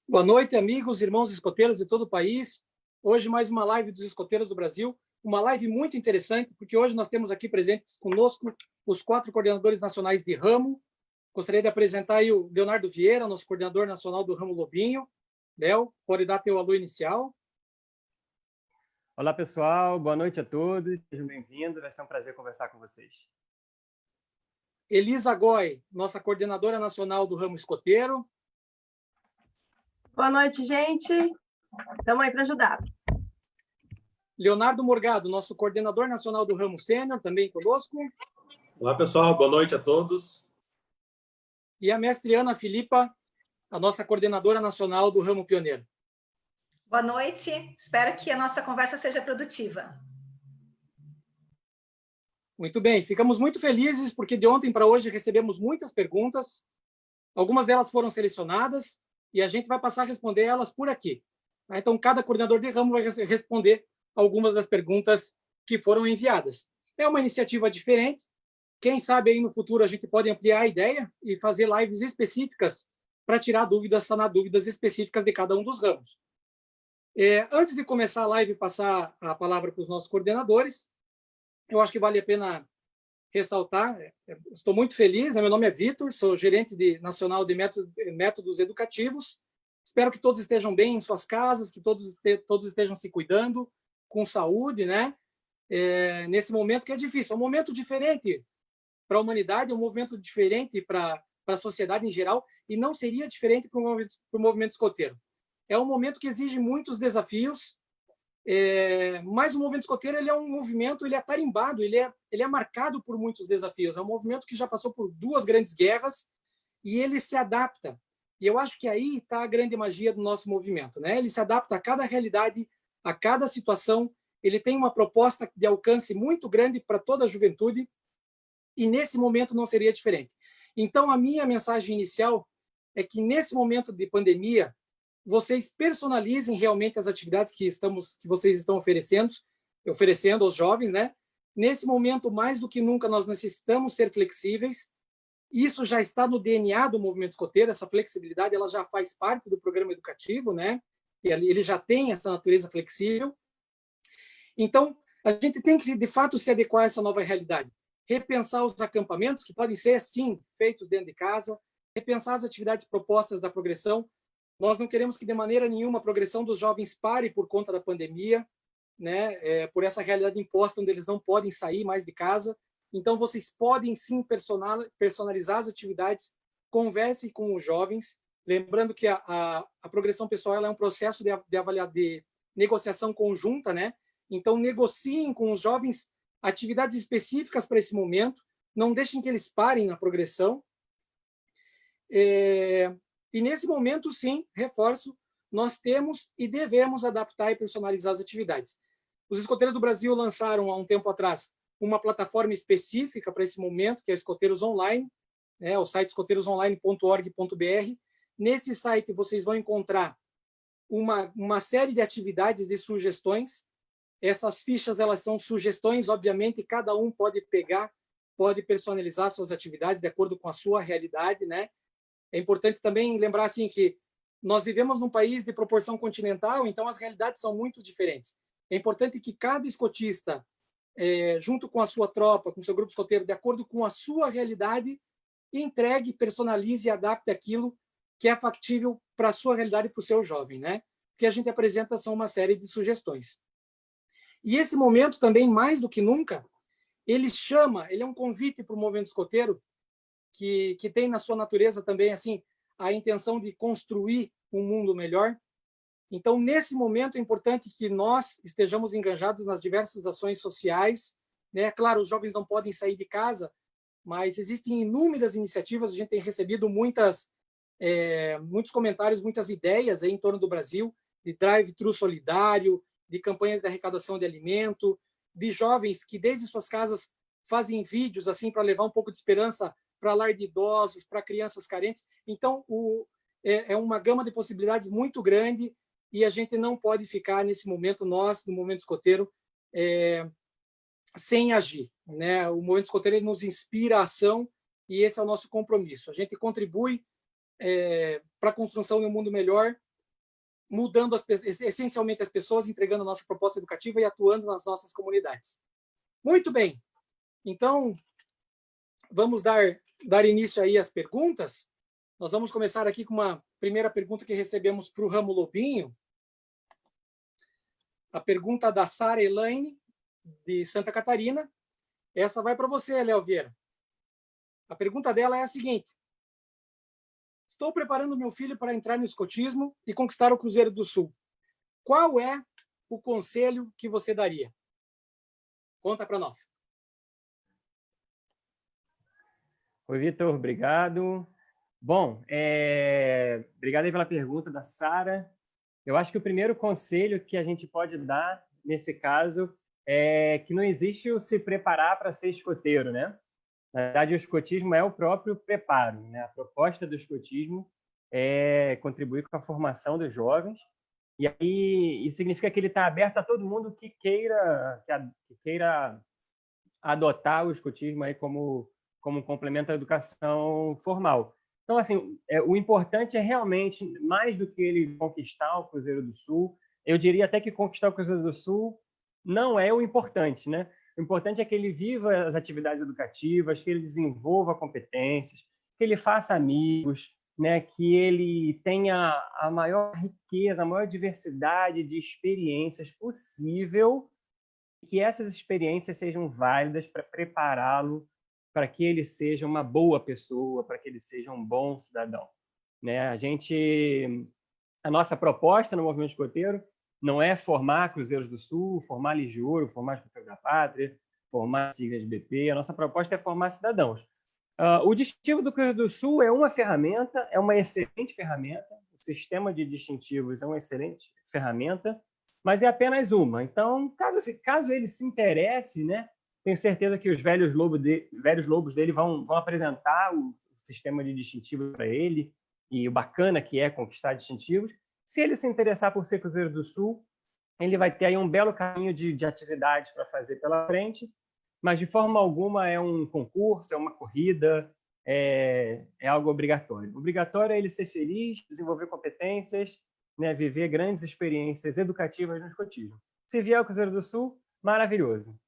Boa noite, amigos, irmãos escoteiros de todo o país. Hoje mais uma live dos escoteiros do Brasil, uma live muito interessante, porque hoje nós temos aqui presentes conosco os 4 coordenadores nacionais de ramo. Gostaria de apresentar aí o Leonardo Vieira, nosso coordenador nacional do ramo Lobinho. Léo, pode dar teu alô inicial. Olá, pessoal. Boa noite a todos. Sejam bem-vindos. Vai ser um prazer conversar com vocês. Elisa Goy, nossa coordenadora nacional do ramo escoteiro. Boa noite, gente. Estamos aí para ajudar. Leonardo Morgado, nosso coordenador nacional do ramo sênior, também conosco. Olá, pessoal. Boa noite a todos. E a mestre Ana Filipa, a nossa coordenadora nacional do ramo pioneiro. Boa noite. Espero que a nossa conversa seja produtiva. Muito bem. Ficamos muito felizes porque de ontem para hoje recebemos muitas perguntas. Algumas delas foram selecionadas e a gente vai passar a responder elas por aqui. Então, cada coordenador de ramo vai responder algumas das perguntas que foram enviadas. É uma iniciativa diferente. Quem sabe aí no futuro a gente pode ampliar a ideia e fazer lives específicas para tirar dúvidas, sanar dúvidas específicas de cada um dos ramos. Antes de começar a live e passar a palavra para os nossos coordenadores, eu acho que vale a pena ressaltar, estou muito feliz, né? Meu nome é Vitor, sou gerente nacional de métodos educativos. Espero que todos estejam bem em suas casas, que todos estejam se cuidando, com saúde, né? Nesse momento que é difícil. É um momento diferente para a humanidade, é um movimento diferente para a sociedade em geral, e não seria diferente para o movimento escoteiro. É um momento que exige muitos desafios, mas o movimento escoteiro ele é um movimento, ele é tarimbado, ele é marcado por muitos desafios. É um movimento que já passou por 2 grandes guerras e ele se adapta. E eu acho que aí está a grande magia do nosso movimento, né? Ele se adapta a cada realidade, a cada situação. Ele tem uma proposta de alcance muito grande para toda a juventude e nesse momento não seria diferente. Então, a minha mensagem inicial é que nesse momento de pandemia, vocês personalizem realmente as atividades que vocês estão oferecendo aos jovens, né? Nesse momento, mais do que nunca, nós necessitamos ser flexíveis. Isso já está no DNA do movimento escoteiro, essa flexibilidade, ela já faz parte do programa educativo, né? Ele já tem essa natureza flexível. Então, a gente tem que, de fato, se adequar a essa nova realidade. Repensar os acampamentos, que podem ser, sim, feitos dentro de casa, repensar as atividades propostas da progressão. Nós não queremos que, de maneira nenhuma, a progressão dos jovens pare por conta da pandemia, né? Por essa realidade imposta, onde eles não podem sair mais de casa. Então, vocês podem, sim, personalizar as atividades, conversem com os jovens, lembrando que a progressão pessoal ela é um processo de negociação conjunta, né? Então, negociem com os jovens atividades específicas para esse momento, não deixem que eles parem na progressão. E nesse momento, sim, reforço, nós temos e devemos adaptar e personalizar as atividades. Os escoteiros do Brasil lançaram, há um tempo atrás, uma plataforma específica para esse momento, que é Escoteiros Online, né, o site escoteirosonline.org.br. Nesse site, vocês vão encontrar uma série de atividades e sugestões. Essas fichas, elas são sugestões, obviamente, cada um pode pegar, pode personalizar suas atividades de acordo com a sua realidade, né? É importante também lembrar assim que nós vivemos num país de proporção continental, então as realidades são muito diferentes. É importante que cada escotista, junto com a sua tropa, com o seu grupo escoteiro, de acordo com a sua realidade, entregue, personalize e adapte aquilo que é factível para a sua realidade e para o seu jovem, né? O que a gente apresenta são uma série de sugestões. E esse momento também, mais do que nunca, ele é um convite para o movimento escoteiro que tem na sua natureza também assim a intenção de construir um mundo melhor. Então, nesse momento, é importante que nós estejamos engajados nas diversas ações sociais, né? Claro, os jovens não podem sair de casa, mas existem inúmeras iniciativas, a gente tem recebido muitos comentários, muitas ideias aí em torno do Brasil, de drive-thru solidário, de campanhas de arrecadação de alimento, de jovens que desde suas casas fazem vídeos assim para levar um pouco de esperança para lar de idosos, para crianças carentes. Então, é uma gama de possibilidades muito grande e a gente não pode ficar nesse momento, nós, no movimento escoteiro, sem agir, né? O movimento escoteiro ele nos inspira a ação e esse é o nosso compromisso. A gente contribui para a construção de um mundo melhor mudando essencialmente as pessoas, entregando a nossa proposta educativa e atuando nas nossas comunidades. Muito bem. Então, vamos dar início aí às perguntas. Nós vamos começar aqui com uma primeira pergunta que recebemos para o Ramo Lobinho. A pergunta da Sara Elaine, de Santa Catarina. Essa vai para você, Léo Vieira. A pergunta dela é a seguinte: estou preparando meu filho para entrar no escotismo e conquistar o Cruzeiro do Sul. Qual é o conselho que você daria? Conta para nós. Oi, Vitor, obrigado. Bom, obrigado aí pela pergunta da Sara. Eu acho que o primeiro conselho que a gente pode dar nesse caso é que não existe o se preparar para ser escoteiro, né? Na verdade, o escotismo é o próprio preparo, né? A proposta do escotismo é contribuir com a formação dos jovens, e aí isso significa que ele está aberto a todo mundo que queira adotar o escotismo aí como um complemento à educação formal. Então, assim, o importante é realmente, mais do que ele conquistar o Cruzeiro do Sul, eu diria até que conquistar o Cruzeiro do Sul não é o importante, né? O importante é que ele viva as atividades educativas, que ele desenvolva competências, que ele faça amigos, né? Que ele tenha a maior riqueza, a maior diversidade de experiências possível, e que essas experiências sejam válidas para prepará-lo para que ele seja uma boa pessoa, para que ele seja um bom cidadão, né? A nossa proposta no Movimento Escoteiro não é formar Cruzeiros do Sul, formar Ligiouro, formar Escoteiros da Pátria, formar siglas de BP. A nossa proposta é formar cidadãos. O distintivo do Cruzeiro do Sul é uma ferramenta, é uma excelente ferramenta. O sistema de distintivos é uma excelente ferramenta, mas é apenas uma. Então, caso ele se interesse, né, tenho certeza que os velhos lobos dele vão apresentar o sistema de distintivos para ele, e o bacana que é conquistar distintivos. Se ele se interessar por ser Cruzeiro do Sul, ele vai ter aí um belo caminho de atividades para fazer pela frente, mas de forma alguma é um concurso, é uma corrida, é algo obrigatório. Obrigatório é ele ser feliz, desenvolver competências, né, viver grandes experiências educativas no escotismo. Se vier ao Cruzeiro do Sul, maravilhoso.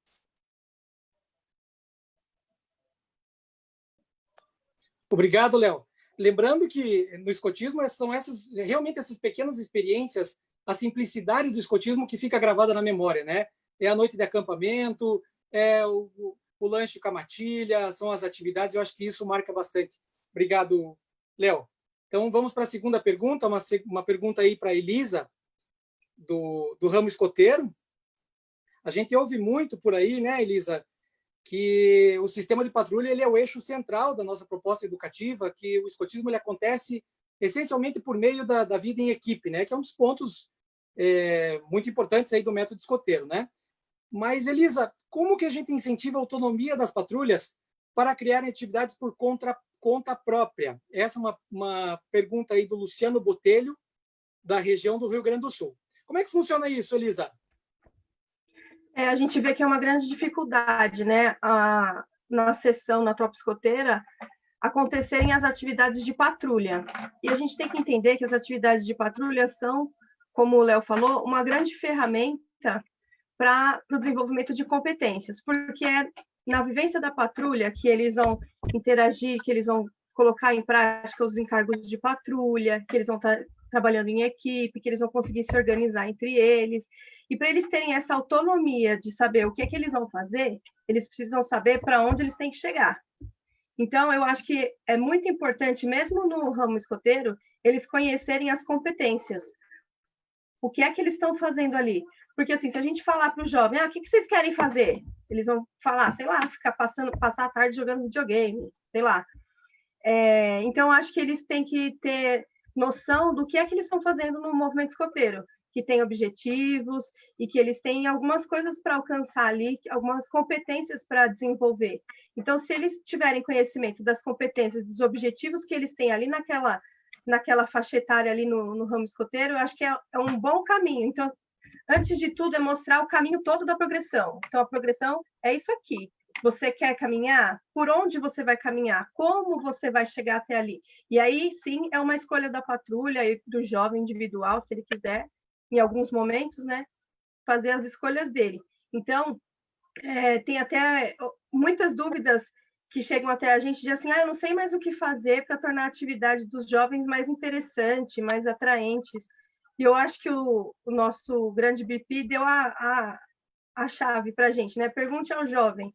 Obrigado, Léo. Lembrando que no escotismo são realmente essas pequenas experiências, a simplicidade do escotismo que fica gravada na memória, né? É a noite de acampamento, é o lanche com a matilha, são as atividades, eu acho que isso marca bastante. Obrigado, Léo. Então, vamos para a segunda pergunta, uma pergunta aí para a Elisa, do ramo escoteiro. A gente ouve muito por aí, né, Elisa, que o sistema de patrulha ele é o eixo central da nossa proposta educativa, que o escotismo ele acontece essencialmente por meio da vida em equipe, né? Que é um dos pontos muito importantes aí do método escoteiro, né? Mas, Elisa, como que a gente incentiva a autonomia das patrulhas para criarem atividades por conta própria? Essa é uma pergunta aí do Luciano Botelho, da região do Rio Grande do Sul. Como é que funciona isso, Elisa? A gente vê que é uma grande dificuldade, né? Na sessão, na tropa escoteira, acontecerem as atividades de patrulha. E a gente tem que entender que as atividades de patrulha são, como o Léo falou, uma grande ferramenta para o desenvolvimento de competências, porque é na vivência da patrulha que eles vão interagir, que eles vão colocar em prática os encargos de patrulha, que eles vão estar trabalhando em equipe, que eles vão conseguir se organizar entre eles. E para eles terem essa autonomia de saber o que é que eles vão fazer, eles precisam saber para onde eles têm que chegar. Então, eu acho que é muito importante, mesmo no ramo escoteiro, eles conhecerem as competências. O que é que eles estão fazendo ali? Porque, assim, se a gente falar para o jovem, o que vocês querem fazer? Eles vão falar, sei lá, passar a tarde jogando videogame, sei lá. Então, acho que eles têm que ter noção do que é que eles estão fazendo no movimento escoteiro, que tem objetivos e que eles têm algumas coisas para alcançar ali, algumas competências para desenvolver. Então, se eles tiverem conhecimento das competências, dos objetivos que eles têm ali naquela faixa etária ali no ramo escoteiro, eu acho que é um bom caminho. Então, antes de tudo, é mostrar o caminho todo da progressão. Então, a progressão é isso aqui. Você quer caminhar? Por onde você vai caminhar? Como você vai chegar até ali? E aí, sim, é uma escolha da patrulha e do jovem individual, se ele quiser, em alguns momentos, né, fazer as escolhas dele. Então, tem até muitas dúvidas que chegam até a gente de assim, eu não sei mais o que fazer para tornar a atividade dos jovens mais interessante, mais atraentes. E eu acho que o nosso grande BP deu a chave para a gente, né? Pergunte ao jovem,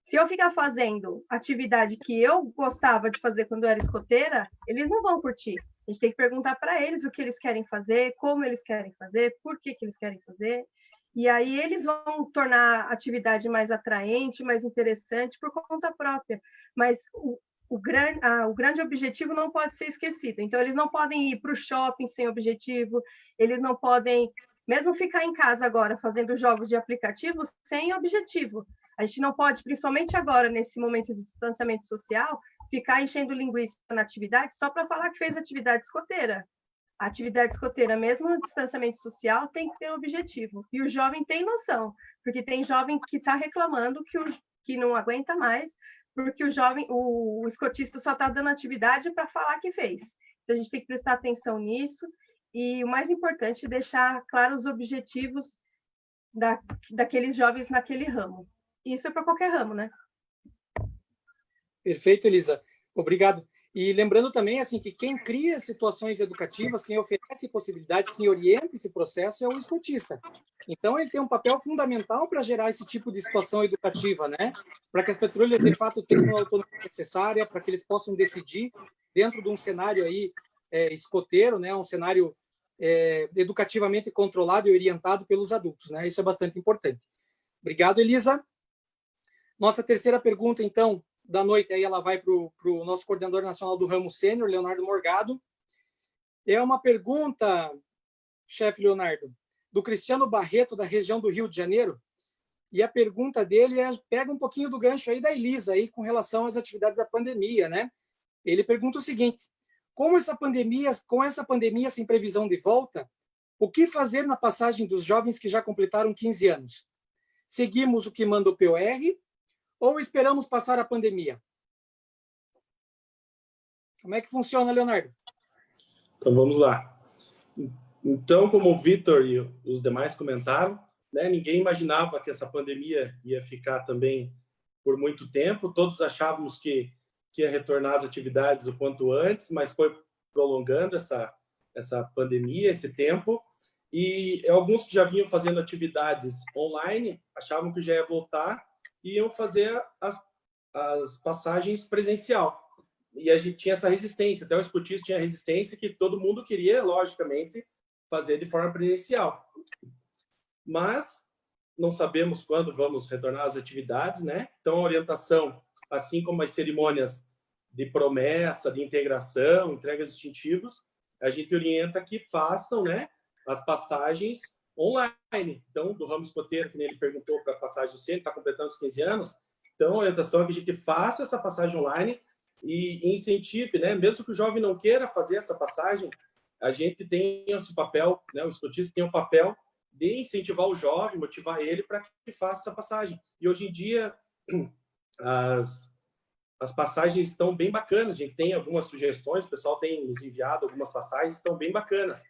se eu ficar fazendo atividade que eu gostava de fazer quando eu era escoteira, eles não vão curtir. A gente tem que perguntar para eles o que eles querem fazer, como eles querem fazer, por que eles querem fazer. E aí eles vão tornar a atividade mais atraente, mais interessante por conta própria. Mas o grande objetivo não pode ser esquecido. Então, eles não podem ir para o shopping sem objetivo, eles não podem, mesmo ficar em casa agora fazendo jogos de aplicativo sem objetivo. A gente não pode, principalmente agora, nesse momento de distanciamento social, ficar enchendo linguiça na atividade só para falar que fez atividade escoteira. A atividade escoteira, mesmo no distanciamento social, tem que ter um objetivo. E o jovem tem noção, porque tem jovem que está reclamando que não aguenta mais, porque o escotista só está dando atividade para falar que fez. Então, a gente tem que prestar atenção nisso. E o mais importante é deixar claros os objetivos daqueles jovens naquele ramo. Isso é para qualquer ramo, né? Perfeito, Elisa. Obrigado. E lembrando também assim que quem cria situações educativas, quem oferece possibilidades, quem orienta esse processo é o escotista. Então, ele tem um papel fundamental para gerar esse tipo de situação educativa, né? Para que as patrulhas, de fato, tenham a autonomia necessária, para que eles possam decidir dentro de um cenário aí escoteiro, né? Um cenário educativamente controlado e orientado pelos adultos, né? Isso é bastante importante. Obrigado, Elisa. Nossa terceira pergunta, então, da noite, aí ela vai para o nosso coordenador nacional do ramo sênior, Leonardo Morgado. É uma pergunta, chefe Leonardo, do Cristiano Barreto, da região do Rio de Janeiro, e a pergunta dele pega um pouquinho do gancho aí da Elisa, aí, com relação às atividades da pandemia, né? Ele pergunta o seguinte, com essa pandemia sem previsão de volta, o que fazer na passagem dos jovens que já completaram 15 anos? Seguimos o que manda o POR ou esperamos passar a pandemia? Como é que funciona, Leonardo? Então, vamos lá. Então, como o Vitor e os demais comentaram, né, ninguém imaginava que essa pandemia ia ficar também por muito tempo. Todos achávamos que ia retornar às atividades o quanto antes, mas foi prolongando essa pandemia, esse tempo. E alguns que já vinham fazendo atividades online achavam que já ia voltar e iam fazer as passagens presencial. E a gente tinha essa resistência, até o escotista tinha resistência que todo mundo queria, logicamente, fazer de forma presencial. Mas não sabemos quando vamos retornar às atividades, né? Então, a orientação, assim como as cerimônias de promessa, de integração, entregas distintivos, a gente orienta que façam, né, as passagens online. Então, do ramo escoteiro, que ele perguntou para a passagem do sênior, está completando os 15 anos, então a orientação é que a gente faça essa passagem online e incentive, né? Mesmo que o jovem não queira fazer essa passagem, a gente tem esse papel, né? O escotista tem o papel de incentivar o jovem, motivar ele para que faça essa passagem. E hoje em dia, as passagens estão bem bacanas, a gente tem algumas sugestões, o pessoal tem nos enviado algumas passagens, estão bem bacanas.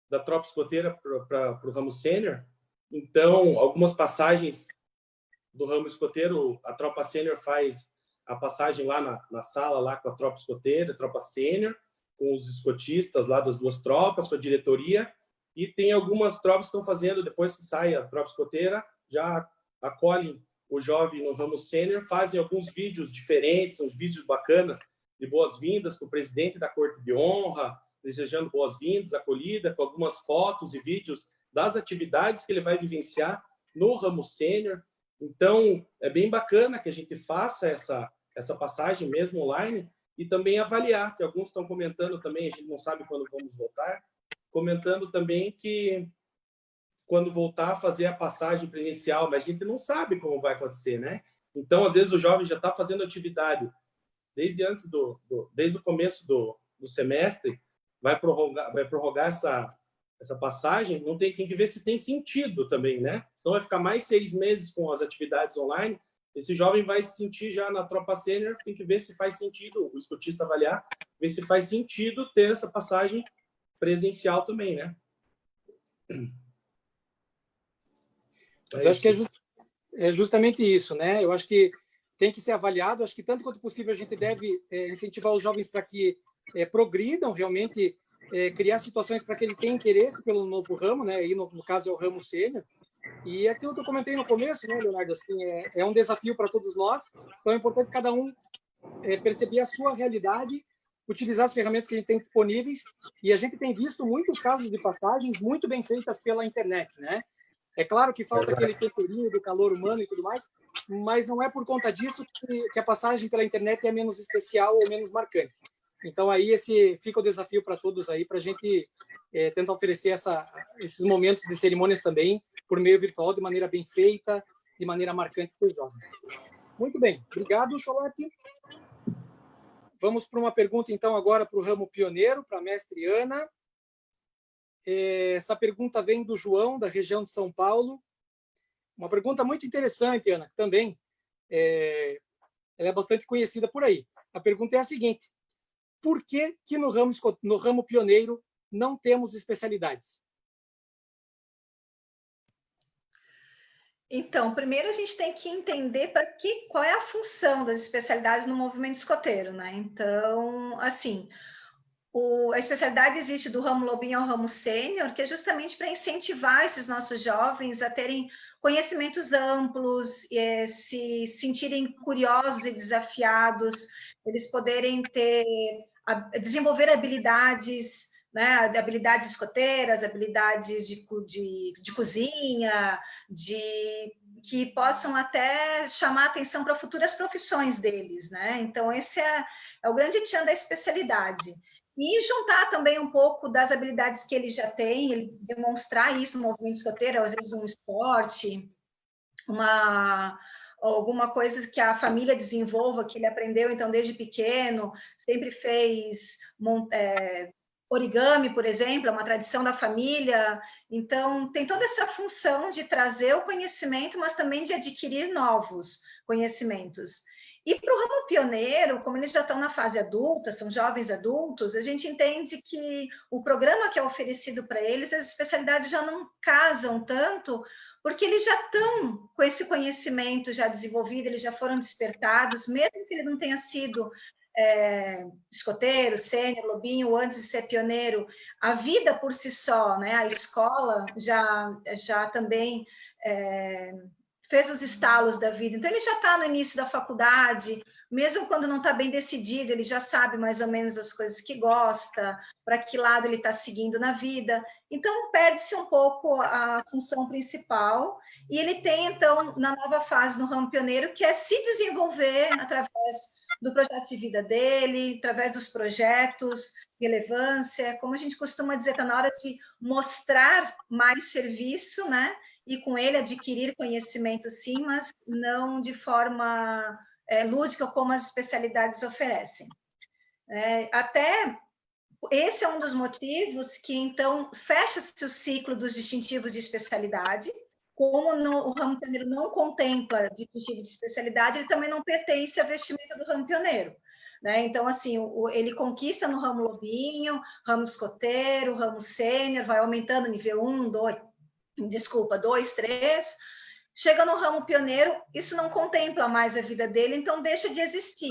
Da tropa escoteira para o ramo sênior. Então, algumas passagens do ramo escoteiro, a tropa sênior faz a passagem lá na sala, lá com a tropa escoteira, a tropa sênior, com os escotistas lá das duas tropas, com a diretoria, e tem algumas tropas que estão fazendo, depois que sai a tropa escoteira, já acolhem o jovem no ramo sênior, fazem alguns vídeos diferentes, uns vídeos bacanas de boas-vindas com o presidente da Corte de Honra, desejando boas-vindas, acolhida, com algumas fotos e vídeos das atividades que ele vai vivenciar no ramo sênior. Então, é bem bacana que a gente faça essa passagem mesmo online e também avaliar, que alguns estão comentando também, a gente não sabe quando vamos voltar, comentando também que quando voltar a fazer a passagem presencial, mas a gente não sabe como vai acontecer, né? Então, às vezes, o jovem já está fazendo atividade desde o começo do semestre, vai prorrogar essa passagem, não tem que ver se tem sentido também, né? Senão vai ficar mais 6 meses com as atividades online. Esse jovem vai se sentir já na tropa sênior, tem que ver se faz sentido, o escotista avaliar, ver se faz sentido ter essa passagem presencial também, né? Mas eu acho que é justamente isso, né? Eu acho que tem que ser avaliado, acho que tanto quanto possível a gente deve incentivar os jovens para que progridam realmente, criar situações para que ele tenha interesse pelo novo ramo, né? E no caso é o ramo sênior. E aquilo que eu comentei no começo, né, Leonardo, assim, é um desafio para todos nós, então é importante cada um perceber a sua realidade, utilizar as ferramentas que a gente tem disponíveis, e a gente tem visto muitos casos de passagens muito bem feitas pela internet, né? É claro que falta aquele temperinho do calor humano e tudo mais, mas não é por conta disso que a passagem pela internet é menos especial ou menos marcante. Então, aí fica o desafio para todos aí, para a gente tentar oferecer esses momentos de cerimônias também, por meio virtual, de maneira bem feita, de maneira marcante para os jovens. Muito bem, obrigado, Cholete. Vamos para uma pergunta, então, agora para o ramo pioneiro, para a mestre Ana. Essa pergunta vem do João, da região de São Paulo. Uma pergunta muito interessante, Ana, também. Ela é bastante conhecida por aí. A pergunta é a seguinte: por que no ramo pioneiro não temos especialidades? Então, primeiro a gente tem que entender qual é a função das especialidades no movimento escoteiro, né? Então, assim, a especialidade existe do ramo lobinho ao ramo sênior, que é justamente para incentivar esses nossos jovens a terem conhecimentos amplos, se sentirem curiosos e desafiados, eles poderem desenvolver habilidades, né, habilidades escoteiras, habilidades de cozinha, que possam até chamar atenção para futuras profissões deles, né? Então, esse é o grande tchan da especialidade. E juntar também um pouco das habilidades que ele já tem, ele demonstrar isso no movimento escoteiro, às vezes um esporte, alguma coisa que a família desenvolva, que ele aprendeu, então, desde pequeno, sempre fez origami, por exemplo, é uma tradição da família. Então, tem toda essa função de trazer o conhecimento, mas também de adquirir novos conhecimentos. E para o ramo pioneiro, como eles já estão na fase adulta, são jovens adultos, a gente entende que o programa que é oferecido para eles, as especialidades já não casam tanto, porque eles já estão com esse conhecimento já desenvolvido, eles já foram despertados, mesmo que ele não tenha sido escoteiro, sênior, lobinho, antes de ser pioneiro, a vida por si só, né, a escola já também fez os estalos da vida. Então, ele já está no início da faculdade, mesmo quando não está bem decidido, ele já sabe mais ou menos as coisas que gosta, para que lado ele está seguindo na vida. Então, perde-se um pouco a função principal, e ele tem, então, na nova fase no ramo pioneiro, que é se desenvolver através do projeto de vida dele, através dos projetos, relevância, como a gente costuma dizer, está na hora de mostrar mais serviço, né? E com ele adquirir conhecimento, sim, mas não de forma lúdica, como as especialidades oferecem. Até esse é um dos motivos que, então, fecha-se o ciclo dos distintivos de especialidade. Como o ramo pioneiro não contempla distintivo de especialidade, ele também não pertence à vestimenta do ramo pioneiro. Né? Então, assim, ele conquista no ramo lobinho, ramo escoteiro, ramo sênior, vai aumentando nível 1, 2, 3, chega no ramo pioneiro, isso não contempla mais a vida dele, então deixa de existir.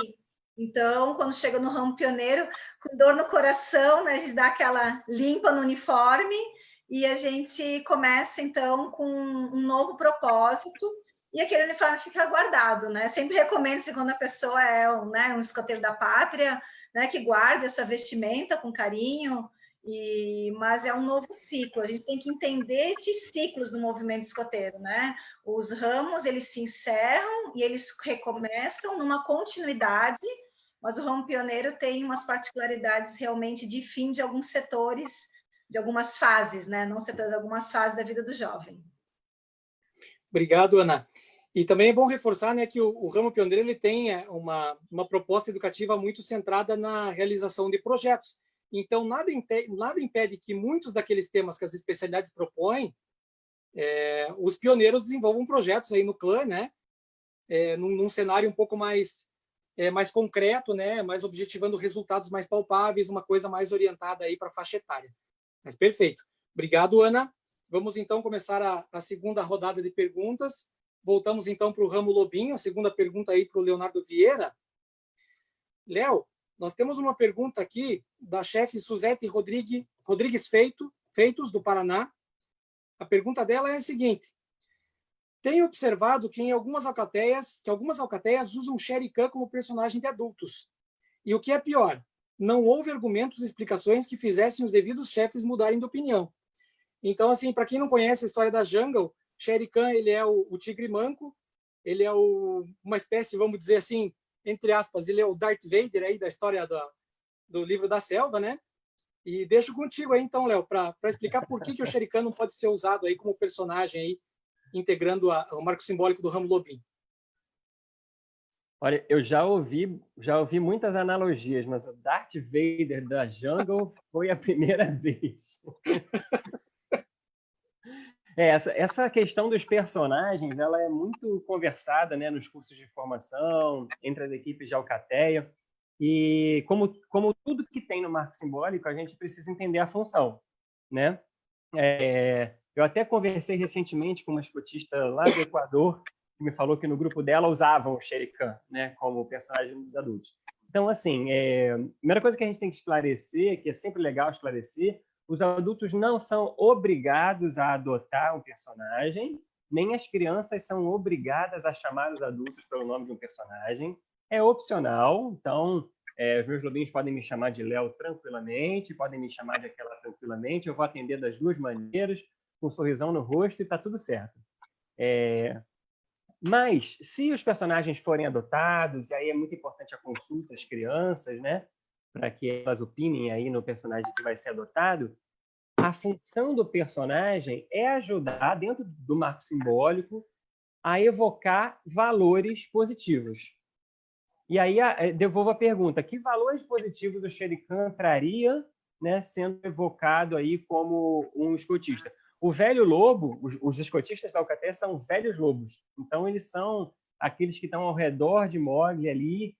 Então, quando chega no ramo pioneiro, com dor no coração, né, a gente dá aquela limpa no uniforme e a gente começa, então, com um novo propósito, e aquele uniforme fica guardado, né? Sempre recomendo-se quando a pessoa é um escoteiro da pátria, né, que guarde essa vestimenta com carinho, mas é um novo ciclo. A gente tem que entender esses ciclos do movimento escoteiro, né? Os ramos, eles se encerram e eles recomeçam numa continuidade, mas o ramo pioneiro tem umas particularidades realmente de fim de alguns setores, de algumas fases, né? Não setores, algumas fases da vida do jovem. Obrigado, Ana. E também é bom reforçar, né, que o ramo pioneiro ele tem uma proposta educativa muito centrada na realização de projetos. Então, nada impede que muitos daqueles temas que as especialidades propõem, os pioneiros desenvolvam projetos aí no clã, né? Num cenário um pouco mais concreto, né? Mais objetivando resultados mais palpáveis, uma coisa mais orientada aí para a faixa etária. Mas perfeito. Obrigado, Ana. Vamos, então, começar a segunda rodada de perguntas. Voltamos, então, para o ramo Lobinho. A segunda pergunta aí para o Leonardo Vieira. Léo, nós temos uma pergunta aqui da chefe Suzete Rodrigues Feitos, do Paraná. A pergunta dela é a seguinte: tenho observado que algumas alcateias usam Shere Khan como personagem de adultos. E o que é pior, não houve argumentos e explicações que fizessem os devidos chefes mudarem de opinião. Então, assim, para quem não conhece a história da Jungle, Shere Khan, ele é o tigre manco, ele é uma espécie, vamos dizer assim, entre aspas, ele é o Darth Vader aí da história do livro da selva, né? E deixo contigo aí, então, Léo, para explicar por que o Shere Khan não pode ser usado aí como personagem aí, integrando o marco simbólico do ramo Lobinho. Olha, eu já ouvi muitas analogias, mas o Darth Vader da Jungle foi a primeira vez. Essa questão dos personagens, ela é muito conversada, né, nos cursos de formação, entre as equipes de alcateia, e como tudo que tem no marco simbólico, a gente precisa entender a função, né? Eu até conversei recentemente com uma escotista lá do Equador, que me falou que no grupo dela usavam o Shere Khan, né, como personagem dos adultos. Então, assim, a primeira coisa que a gente tem que esclarecer, que é sempre legal esclarecer, os adultos não são obrigados a adotar um personagem, nem as crianças são obrigadas a chamar os adultos pelo nome de um personagem. É opcional, então os meus lobinhos podem me chamar de Léo tranquilamente, podem me chamar de aquela tranquilamente, eu vou atender das duas maneiras, com um sorrisão no rosto e está tudo certo. Mas, se os personagens forem adotados, e aí é muito importante a consulta às crianças, né, para que elas opinem aí no personagem que vai ser adotado, a função do personagem é ajudar, dentro do marco simbólico, a evocar valores positivos. E aí, devolvo a pergunta: que valores positivos o Shere Khan traria, né, sendo evocado aí como um escotista? O velho lobo, os escotistas da alcateia são velhos lobos. Então, eles são aqueles que estão ao redor de Mowgli ali,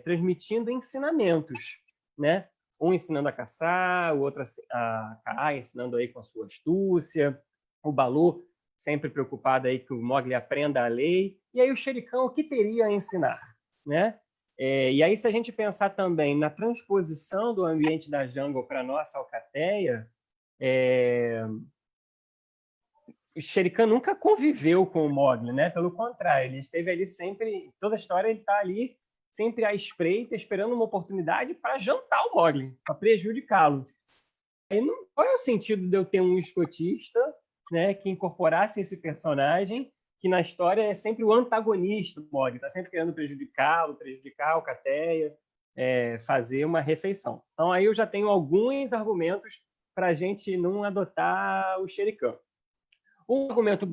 transmitindo ensinamentos, né? Um ensinando a caçar, o outro a cair, ensinando aí com a sua astúcia. O Baloo sempre preocupado aí que o Mowgli aprenda a lei. E aí o Shere Khan, o que teria a ensinar, né? E aí, se a gente pensar também na transposição do ambiente da jungle para a nossa alcateia, o Shere Khan nunca conviveu com o Mowgli, né? Pelo contrário, ele esteve ali sempre, toda a história ele está ali sempre à espreita, esperando uma oportunidade para jantar o Mowgli, para prejudicá-lo. Qual é o sentido de eu ter um escotista, né, que incorporasse esse personagem, que na história é sempre o antagonista do Mowgli, está sempre querendo prejudicá-lo, prejudicar a alcateia, fazer uma refeição. Então, aí eu já tenho alguns argumentos para a gente não adotar o Shere Khan. Um argumento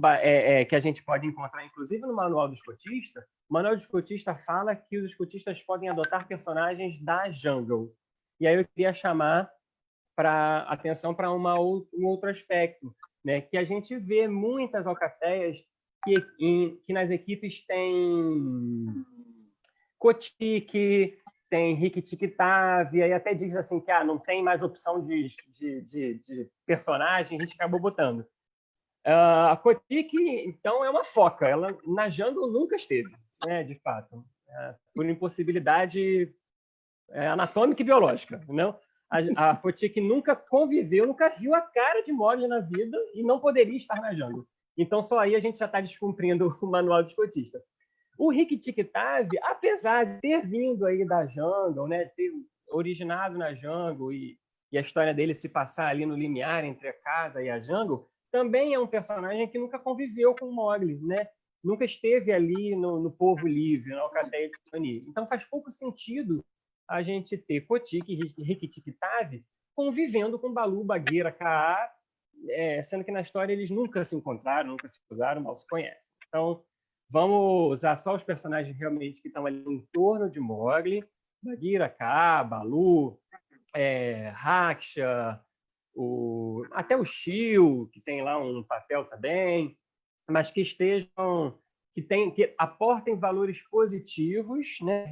que a gente pode encontrar, inclusive, no Manual do Escotista, o Manual do Escotista fala que os escotistas podem adotar personagens da jungle. E aí eu queria chamar atenção para um outro aspecto, né? Que a gente vê muitas alcateias que nas equipes tem Kotik, tem Rikki-Tikki-Tavi, e aí até diz assim que não tem mais opção de personagem, a gente acabou botando. A Kotik, então, é uma foca. Ela na jungle nunca esteve, né, de fato, por impossibilidade anatômica e biológica. Não? A Kotik nunca conviveu, nunca viu a cara de Mowgli na vida e não poderia estar na jungle. Então, só aí a gente já está descumprindo o manual do escotista. O Rikki-Tikki-Tavi, apesar de ter vindo aí da jungle, né, ter originado na jungle e a história dele se passar ali no limiar entre a casa e a jungle, também é um personagem que nunca conviveu com o Mowgli, né? Nunca esteve ali no povo livre, na alcateia de Sioni. Então faz pouco sentido a gente ter Kotik e Rikki-Tikki-Tavi convivendo com Baloo, Bagheera, Kaa, sendo que na história eles nunca se encontraram, nunca se cruzaram, mal se conhecem. Então vamos usar só os personagens realmente que estão ali em torno de Mowgli, Bagheera, Kaa, Baloo, Raksha, até o Shio, que tem lá um papel também, mas que que aportem valores positivos, né?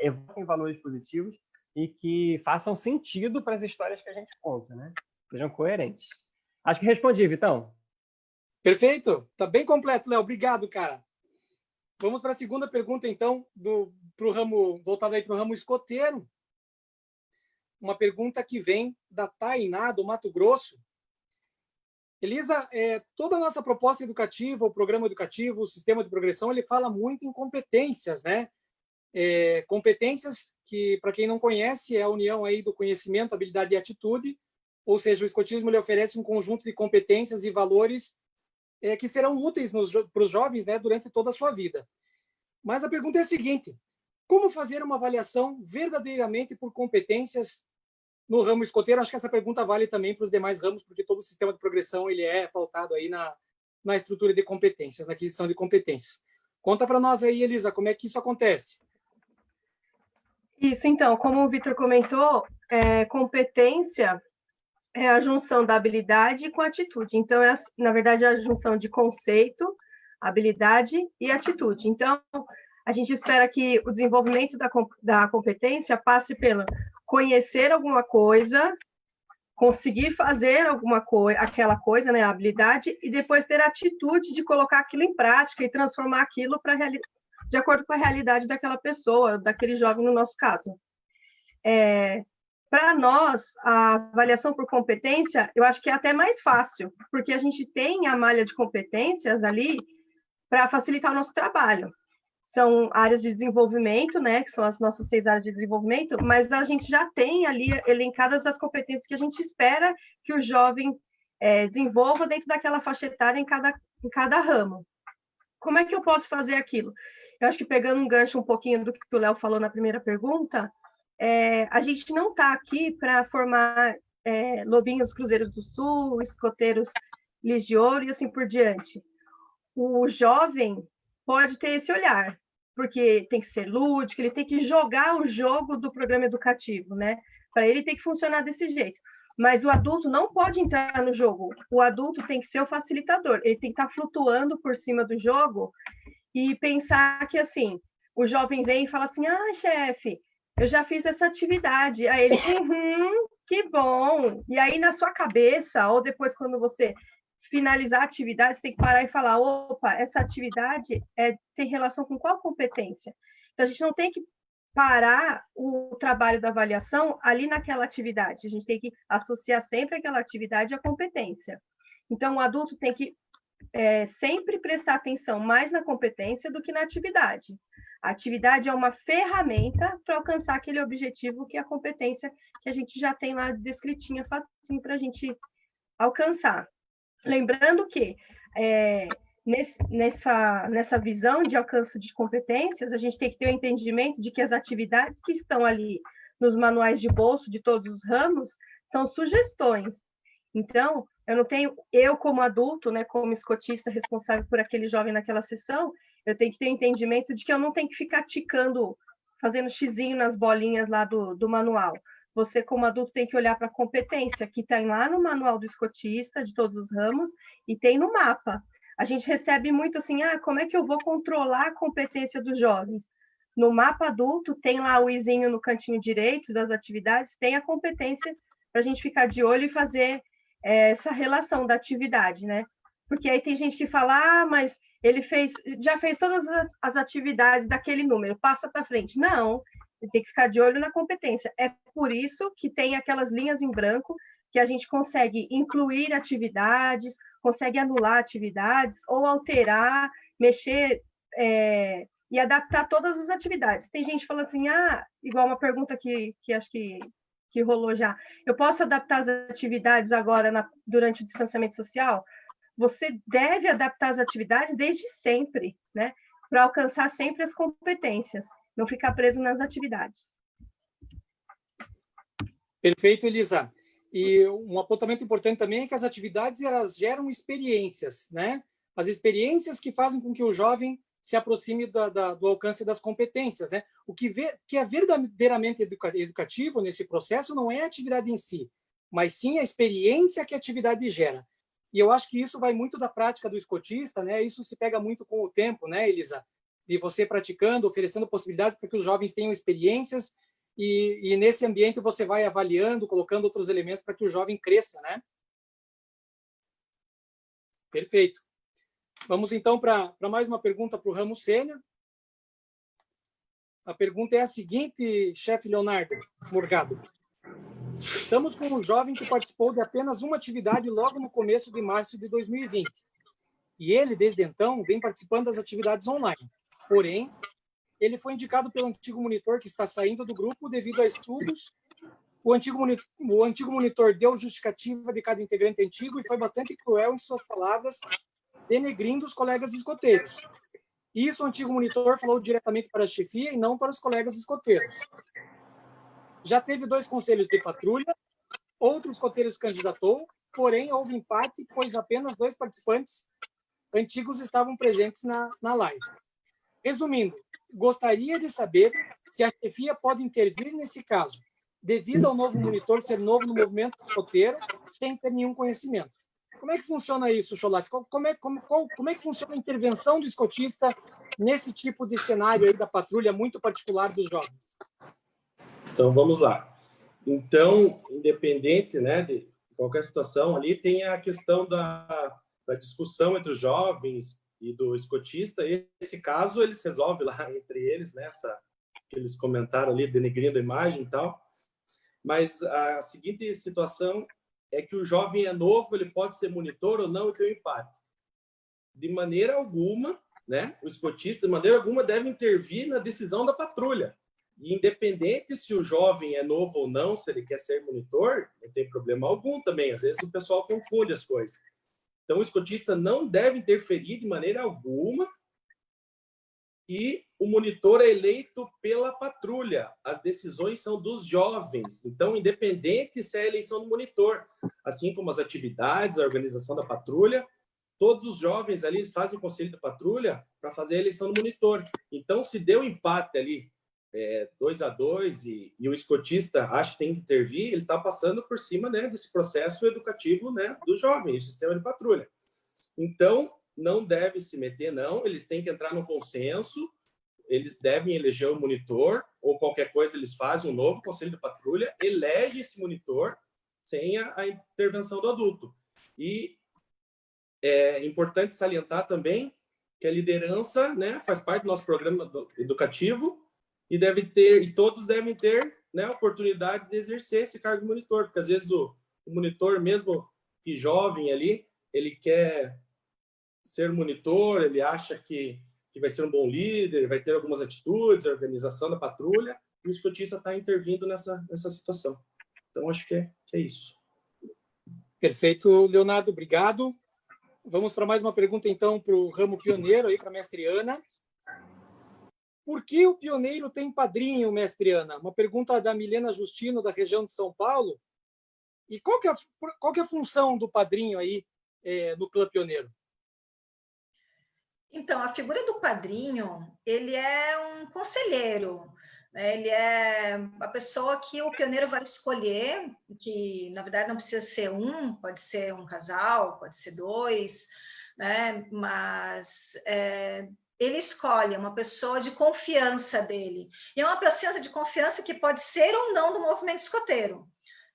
Evoquem valores positivos e que façam sentido para as histórias que a gente conta, né? Sejam coerentes. Acho que respondi, Vitão. Perfeito. Tá bem completo, Léo. Obrigado, cara. Vamos para a segunda pergunta, então, voltada aí para o ramo escoteiro. Uma pergunta que vem da Tainá, do Mato Grosso. Elisa, toda a nossa proposta educativa, o programa educativo, o sistema de progressão, ele fala muito em competências, né? Competências que, para quem não conhece, é a união aí do conhecimento, habilidade e atitude, ou seja, o escotismo ele oferece um conjunto de competências e valores que serão úteis para os jovens, né, durante toda a sua vida. Mas a pergunta é a seguinte: como fazer uma avaliação verdadeiramente por competências no ramo escoteiro? Acho que essa pergunta vale também para os demais ramos, porque todo o sistema de progressão ele é pautado aí na estrutura de competências, na aquisição de competências. Conta para nós aí, Elisa, como é que isso acontece? Isso, então, como o Vitor comentou, competência é a junção da habilidade com a atitude. Então, na verdade, é a junção de conceito, habilidade e atitude. Então, a gente espera que o desenvolvimento da competência passe pelo conhecer alguma coisa, conseguir fazer aquela coisa, né, a habilidade, e depois ter a atitude de colocar aquilo em prática e transformar aquilo de acordo com a realidade daquela pessoa, daquele jovem, no nosso caso. Para nós, a avaliação por competência, eu acho que é até mais fácil, porque a gente tem a malha de competências ali para facilitar o nosso trabalho. São áreas de desenvolvimento, né, que são as nossas 6 áreas de desenvolvimento, mas a gente já tem ali elencadas as competências que a gente espera que o jovem desenvolva dentro daquela faixa etária em cada ramo. Como é que eu posso fazer aquilo? Eu acho que, pegando um gancho um pouquinho do que o Léo falou na primeira pergunta, a gente não está aqui para formar lobinhos cruzeiros do sul, escoteiros lis de ouro e assim por diante. O jovem pode ter esse olhar, porque tem que ser lúdico, ele tem que jogar o jogo do programa educativo, né? Para ele tem que funcionar desse jeito. Mas o adulto não pode entrar no jogo. O adulto tem que ser o facilitador. Ele tem que estar flutuando por cima do jogo e pensar que, assim, o jovem vem e fala assim: chefe, eu já fiz essa atividade. Aí ele, que bom. E aí, na sua cabeça, ou depois quando você finalizar a atividade, você tem que parar e falar: opa, essa atividade tem relação com qual competência? Então, a gente não tem que parar o trabalho da avaliação ali naquela atividade. A gente tem que associar sempre aquela atividade à competência. Então, o adulto tem que sempre prestar atenção mais na competência do que na atividade. A atividade é uma ferramenta para alcançar aquele objetivo que é a competência que a gente já tem lá descritinha, facinho para a gente alcançar. Lembrando que nessa visão de alcance de competências, a gente tem que ter o entendimento de que as atividades que estão ali nos manuais de bolso de todos os ramos são sugestões. Então, eu como adulto, né, como escotista responsável por aquele jovem naquela sessão, eu tenho que ter o entendimento de que eu não tenho que ficar ticando, fazendo xizinho nas bolinhas lá do manual. Você, como adulto, tem que olhar para a competência que tem lá no manual do escotista, de todos os ramos, e tem no mapa. A gente recebe muito assim: como é que eu vou controlar a competência dos jovens? No mapa adulto, tem lá o izinho no cantinho direito das atividades, tem a competência para a gente ficar de olho e fazer essa relação da atividade, né? Porque aí tem gente que fala: mas ele já fez todas as atividades daquele número, passa para frente. Não, ele tem que ficar de olho na competência. É por isso que tem aquelas linhas em branco que a gente consegue incluir atividades, consegue anular atividades, ou alterar, mexer e adaptar todas as atividades. Tem gente falando assim: igual uma pergunta que acho que rolou já, eu posso adaptar as atividades agora durante o distanciamento social? Você deve adaptar as atividades desde sempre, né? Para alcançar sempre as competências, não ficar preso nas atividades. Perfeito, Elisa. E um apontamento importante também é que as atividades elas geram experiências, né? As experiências que fazem com que o jovem se aproxime do alcance das competências, né? O que é verdadeiramente educativo nesse processo não é a atividade em si, mas sim a experiência que a atividade gera. E eu acho que isso vai muito da prática do escotista, né? Isso se pega muito com o tempo, né, Elisa? De você praticando, oferecendo possibilidades para que os jovens tenham experiências e nesse ambiente você vai avaliando, colocando outros elementos para que o jovem cresça, né? Perfeito. Vamos, então, para mais uma pergunta para o ramo sênior. A pergunta é a seguinte, chefe Leonardo Morgado. Estamos com um jovem que participou de apenas uma atividade logo no começo de março de 2020. E ele, desde então, vem participando das atividades online. Porém, ele foi indicado pelo antigo monitor que está saindo do grupo devido a estudos. O antigo monitor deu justificativa de cada integrante antigo e foi bastante cruel em suas palavras, denegrindo os colegas escoteiros. Isso o antigo monitor falou diretamente para a chefia e não para os colegas escoteiros. Já teve 2 conselhos de patrulha, outro escoteiro se candidatou, porém houve empate, pois apenas 2 participantes antigos estavam presentes na live. Resumindo, gostaria de saber se a chefia pode intervir nesse caso, devido ao novo monitor ser novo no movimento escoteiro, sem ter nenhum conhecimento. Como é que funciona isso, Cholati? Como é que funciona a intervenção do escotista nesse tipo de cenário aí da patrulha muito particular dos jovens? Então, vamos lá. Então, independente, né, de qualquer situação ali, tem a questão da discussão entre os jovens e do escotista. Esse caso, eles resolvem lá entre eles, né, que eles comentaram ali, denegrindo a imagem e tal. Mas a seguinte situação é que o jovem é novo, ele pode ser monitor ou não e tem um empate. De maneira alguma, né, o escotista, de maneira alguma, deve intervir na decisão da patrulha. E independente se o jovem é novo ou não, se ele quer ser monitor, não tem problema algum também. Às vezes o pessoal confunde as coisas. Então, o escotista não deve interferir de maneira alguma e o monitor é eleito pela patrulha. As decisões são dos jovens. Então, independente se é a eleição do monitor, assim como as atividades, a organização da patrulha, todos os jovens ali eles fazem o conselho da patrulha para fazer a eleição do monitor. Então, se deu empate ali, 2-2 e o escotista acha que tem que intervir, ele está passando por cima, né, desse processo educativo, né, do jovem, o sistema de patrulha. Então, não deve se meter, não, eles têm que entrar no consenso, eles devem eleger o monitor, ou qualquer coisa eles fazem um novo conselho de patrulha, elege esse monitor sem a intervenção do adulto. E é importante salientar também que a liderança, né, faz parte do nosso programa educativo, e todos devem ter, né, a oportunidade de exercer esse cargo de monitor, porque às vezes o monitor, mesmo que jovem ali, ele quer ser monitor, ele acha que vai ser um bom líder, vai ter algumas atitudes, a organização da patrulha, e o escotista está intervindo nessa situação. Então, acho que é isso. Perfeito, Leonardo, obrigado. Vamos para mais uma pergunta, então, para o ramo pioneiro, aí para a mestre Ana. Por que o pioneiro tem padrinho, mestre Ana? Uma pergunta da Milena Justino, da região de São Paulo. E qual que é a função do padrinho aí no clã pioneiro? Então, a figura do padrinho, ele é um conselheiro, né? Ele é a pessoa que o pioneiro vai escolher, que na verdade não precisa ser pode ser um casal, pode ser 2, né? Mas ele escolhe uma pessoa de confiança dele. E é uma pessoa de confiança que pode ser ou não do movimento escoteiro.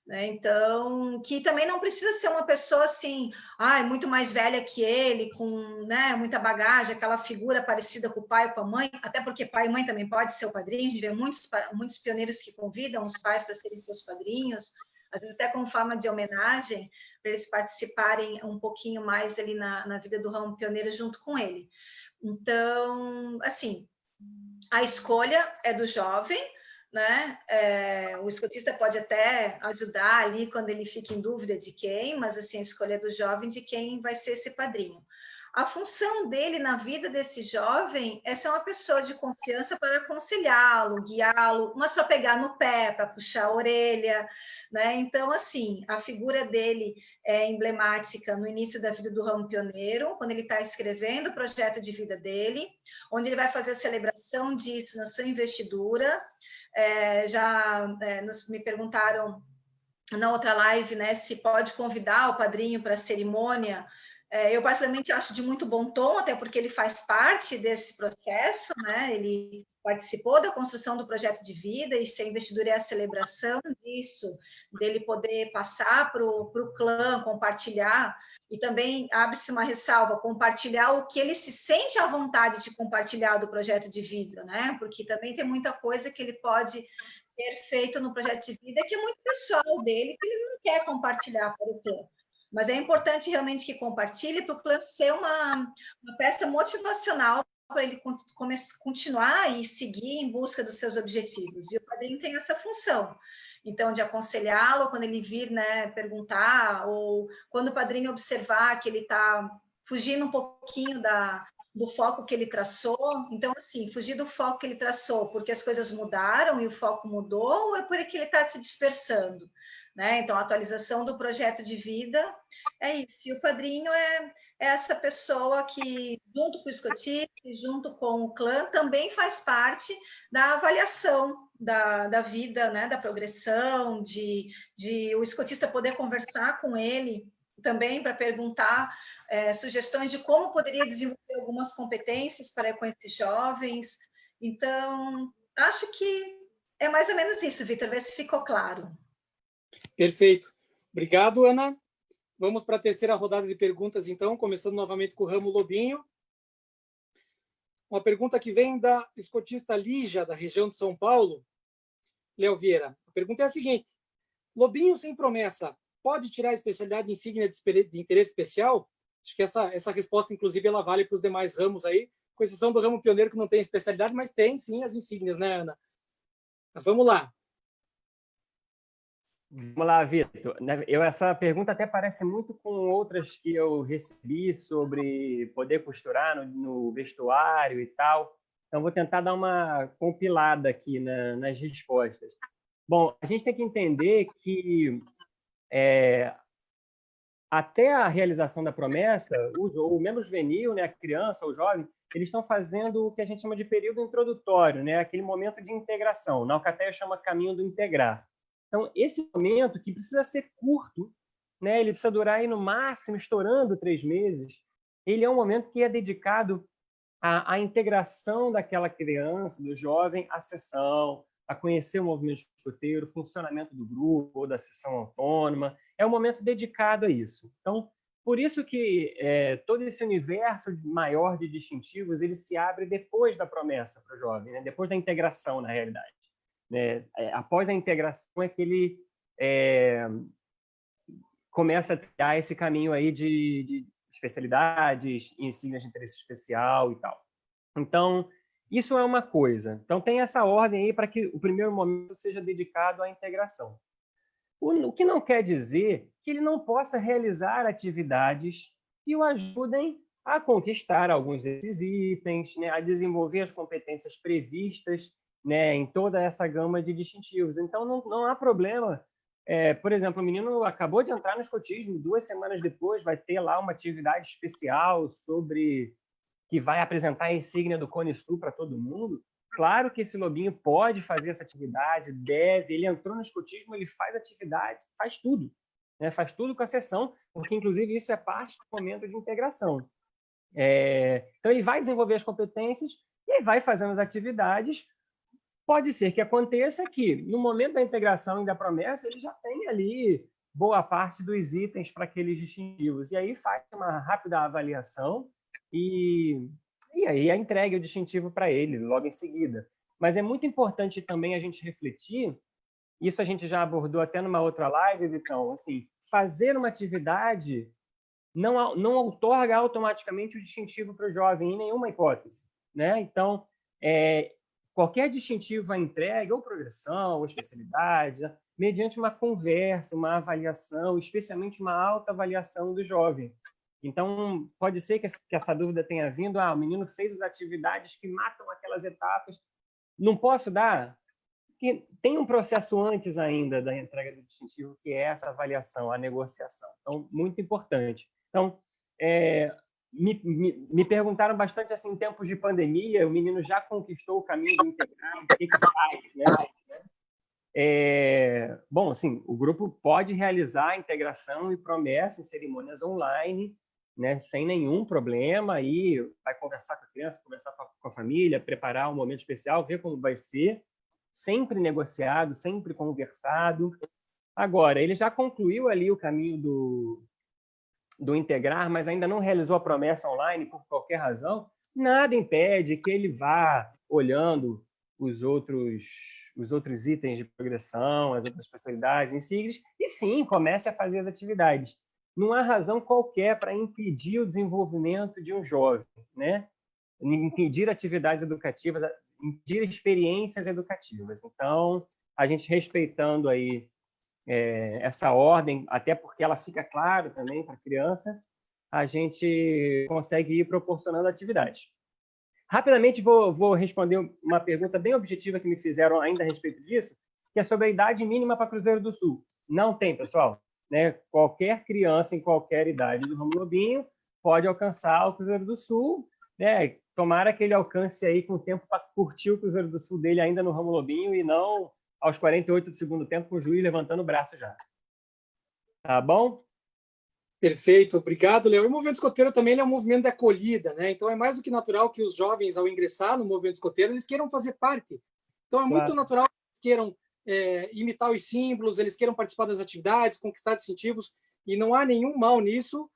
Né? Então, que também não precisa ser uma pessoa assim, muito mais velha que ele, com, né, muita bagagem, aquela figura parecida com o pai ou com a mãe, até porque pai e mãe também pode ser o padrinho. A gente vê muitos pioneiros que convidam os pais para serem seus padrinhos, às vezes até como forma de homenagem, para eles participarem um pouquinho mais ali na vida do ramo pioneiro junto com ele. Então, assim, a escolha é do jovem, né? O escotista pode até ajudar ali quando ele fica em dúvida de quem, mas assim, a escolha do jovem de quem vai ser esse padrinho. a função dele na vida desse jovem é ser uma pessoa de confiança para aconselhá-lo, guiá-lo, mas para pegar no pé, para puxar a orelha, né? Então, assim, a figura dele é emblemática no início da vida do Ramo Pioneiro, quando ele está escrevendo o projeto de vida dele, onde ele vai fazer a celebração disso na sua investidura. Me perguntaram na outra live, né, se pode convidar o padrinho para a cerimônia. Eu, particularmente, acho de muito bom tom, até porque ele faz parte desse processo, né? Ele participou da construção do projeto de vida, e se a investidura é a celebração disso, dele poder passar para o clã, compartilhar, e também abre-se uma ressalva, compartilhar o que ele se sente à vontade de compartilhar do projeto de vida, né? Porque também tem muita coisa que ele pode ter feito no projeto de vida que é muito pessoal dele, que ele não quer compartilhar para o clã. Mas é importante realmente que compartilhe para o clã ser uma peça motivacional para ele continuar e seguir em busca dos seus objetivos. E o padrinho tem essa função. Então, de aconselhá-lo quando ele vir, né, perguntar, ou quando o padrinho observar que ele está fugindo um pouquinho do foco que ele traçou. Então, assim, fugir do foco que ele traçou porque as coisas mudaram e o foco mudou, ou é porque ele está se dispersando? Né? Então, a atualização do projeto de vida é isso. E o padrinho é essa pessoa que, junto com o escotista, junto com o clã, também faz parte da avaliação da vida, né? Da progressão, de o escotista poder conversar com ele também para perguntar sugestões de como poderia desenvolver algumas competências para com esses jovens. Então, acho que é mais ou menos isso, Vitor, ver se ficou claro. Perfeito. Obrigado, Ana. Vamos para a terceira rodada de perguntas, então, começando novamente com o Ramo Lobinho. Uma pergunta que vem da escotista Lígia, da região de São Paulo. Léo Vieira. A pergunta é a seguinte: Lobinho sem promessa pode tirar a especialidade insígnia de interesse especial? Acho que essa resposta, inclusive, ela vale para os demais ramos aí, com exceção do ramo pioneiro, que não tem especialidade, mas tem, sim, as insígnias, né, Ana? Mas vamos lá. Vamos lá, Vitor. Essa pergunta até parece muito com outras que eu recebi sobre poder costurar no vestuário e tal. Então, vou tentar dar uma compilada aqui nas respostas. Bom, a gente tem que entender que até a realização da promessa, o membro juvenil, né, a criança, o jovem, eles estão fazendo o que a gente chama de período introdutório, né, aquele momento de integração. Na Alcateia chama caminho do integrar. Então, esse momento, que precisa ser curto, né, ele precisa durar aí no máximo, estourando 3 meses, ele é um momento que é dedicado à integração daquela criança, do jovem, à sessão, a conhecer o movimento escoteiro, o funcionamento do grupo ou da sessão autônoma. É um momento dedicado a isso. Então, por isso que todo esse universo maior de distintivos ele se abre depois da promessa para o jovem, né? Depois da integração, na realidade. Né? Após a integração é que ele começa a criar esse caminho aí de especialidades, insígnias de interesse especial e tal. Então, isso é uma coisa. Então, tem essa ordem aí para que o primeiro momento seja dedicado à integração. O que não quer dizer que ele não possa realizar atividades que o ajudem a conquistar alguns desses itens, né, a desenvolver as competências previstas, né, em toda essa gama de distintivos. Então, não há problema. Por exemplo, o menino acabou de entrar no escotismo, 2 semanas depois vai ter lá uma atividade especial sobre que vai apresentar a insígnia do Cone Sul para todo mundo. Claro que esse lobinho pode fazer essa atividade, deve. Ele entrou no escotismo, ele faz atividade, faz tudo. Né? Faz tudo com a sessão, porque, inclusive, isso é parte do momento de integração. Então, ele vai desenvolver as competências e aí vai fazendo as atividades. Pode ser que aconteça que, no momento da integração e da promessa, ele já tem ali boa parte dos itens para aqueles distintivos. E aí faz uma rápida avaliação e aí a entrega o distintivo para ele logo em seguida. Mas é muito importante também a gente refletir, isso a gente já abordou até numa outra live, Vitão, assim, fazer uma atividade não outorga automaticamente o distintivo para o jovem em nenhuma hipótese. Né? Então, qualquer distintivo à entrega, ou progressão, ou especialidade, mediante uma conversa, uma avaliação, especialmente uma autoavaliação do jovem. Então, pode ser que essa dúvida tenha vindo, o menino fez as atividades que matam aquelas etapas, não posso dar? Porque tem um processo antes ainda da entrega do distintivo, que é essa avaliação, a negociação. Então, muito importante. Então, me perguntaram bastante, assim, em tempos de pandemia, o menino já conquistou o caminho do integrado, o que faz, né? Bom, assim, o grupo pode realizar a integração e promessa em cerimônias online, né, sem nenhum problema, aí vai conversar com a criança, conversar com a família, preparar um momento especial, ver como vai ser, sempre negociado, sempre conversado. Agora, ele já concluiu ali o caminho do integrar, mas ainda não realizou a promessa online por qualquer razão, nada impede que ele vá olhando os outros itens de progressão, as outras facilidades em siglas, e sim, comece a fazer as atividades. Não há razão qualquer para impedir o desenvolvimento de um jovem, né? Impedir atividades educativas, impedir experiências educativas. Então, a gente respeitando aí essa ordem, até porque ela fica clara também para a criança, a gente consegue ir proporcionando atividades. Rapidamente vou responder uma pergunta bem objetiva que me fizeram ainda a respeito disso, que é sobre a idade mínima para Cruzeiro do Sul. Não tem, pessoal. Né? Qualquer criança em qualquer idade do Ramo Lobinho pode alcançar o Cruzeiro do Sul, né? Tomara que ele alcance aí com o tempo para curtir o Cruzeiro do Sul dele ainda no Ramo Lobinho e não aos 48 do segundo tempo com o juiz levantando o braço já. Tá bom? Perfeito, obrigado, Léo. E o movimento escoteiro também é um movimento de acolhida, né? Então é mais do que natural que os jovens, ao ingressar no movimento escoteiro, eles queiram fazer parte. Então é muito natural que eles queiram imitar os símbolos, eles queiram participar das atividades, conquistar distintivos, e não há nenhum mal nisso,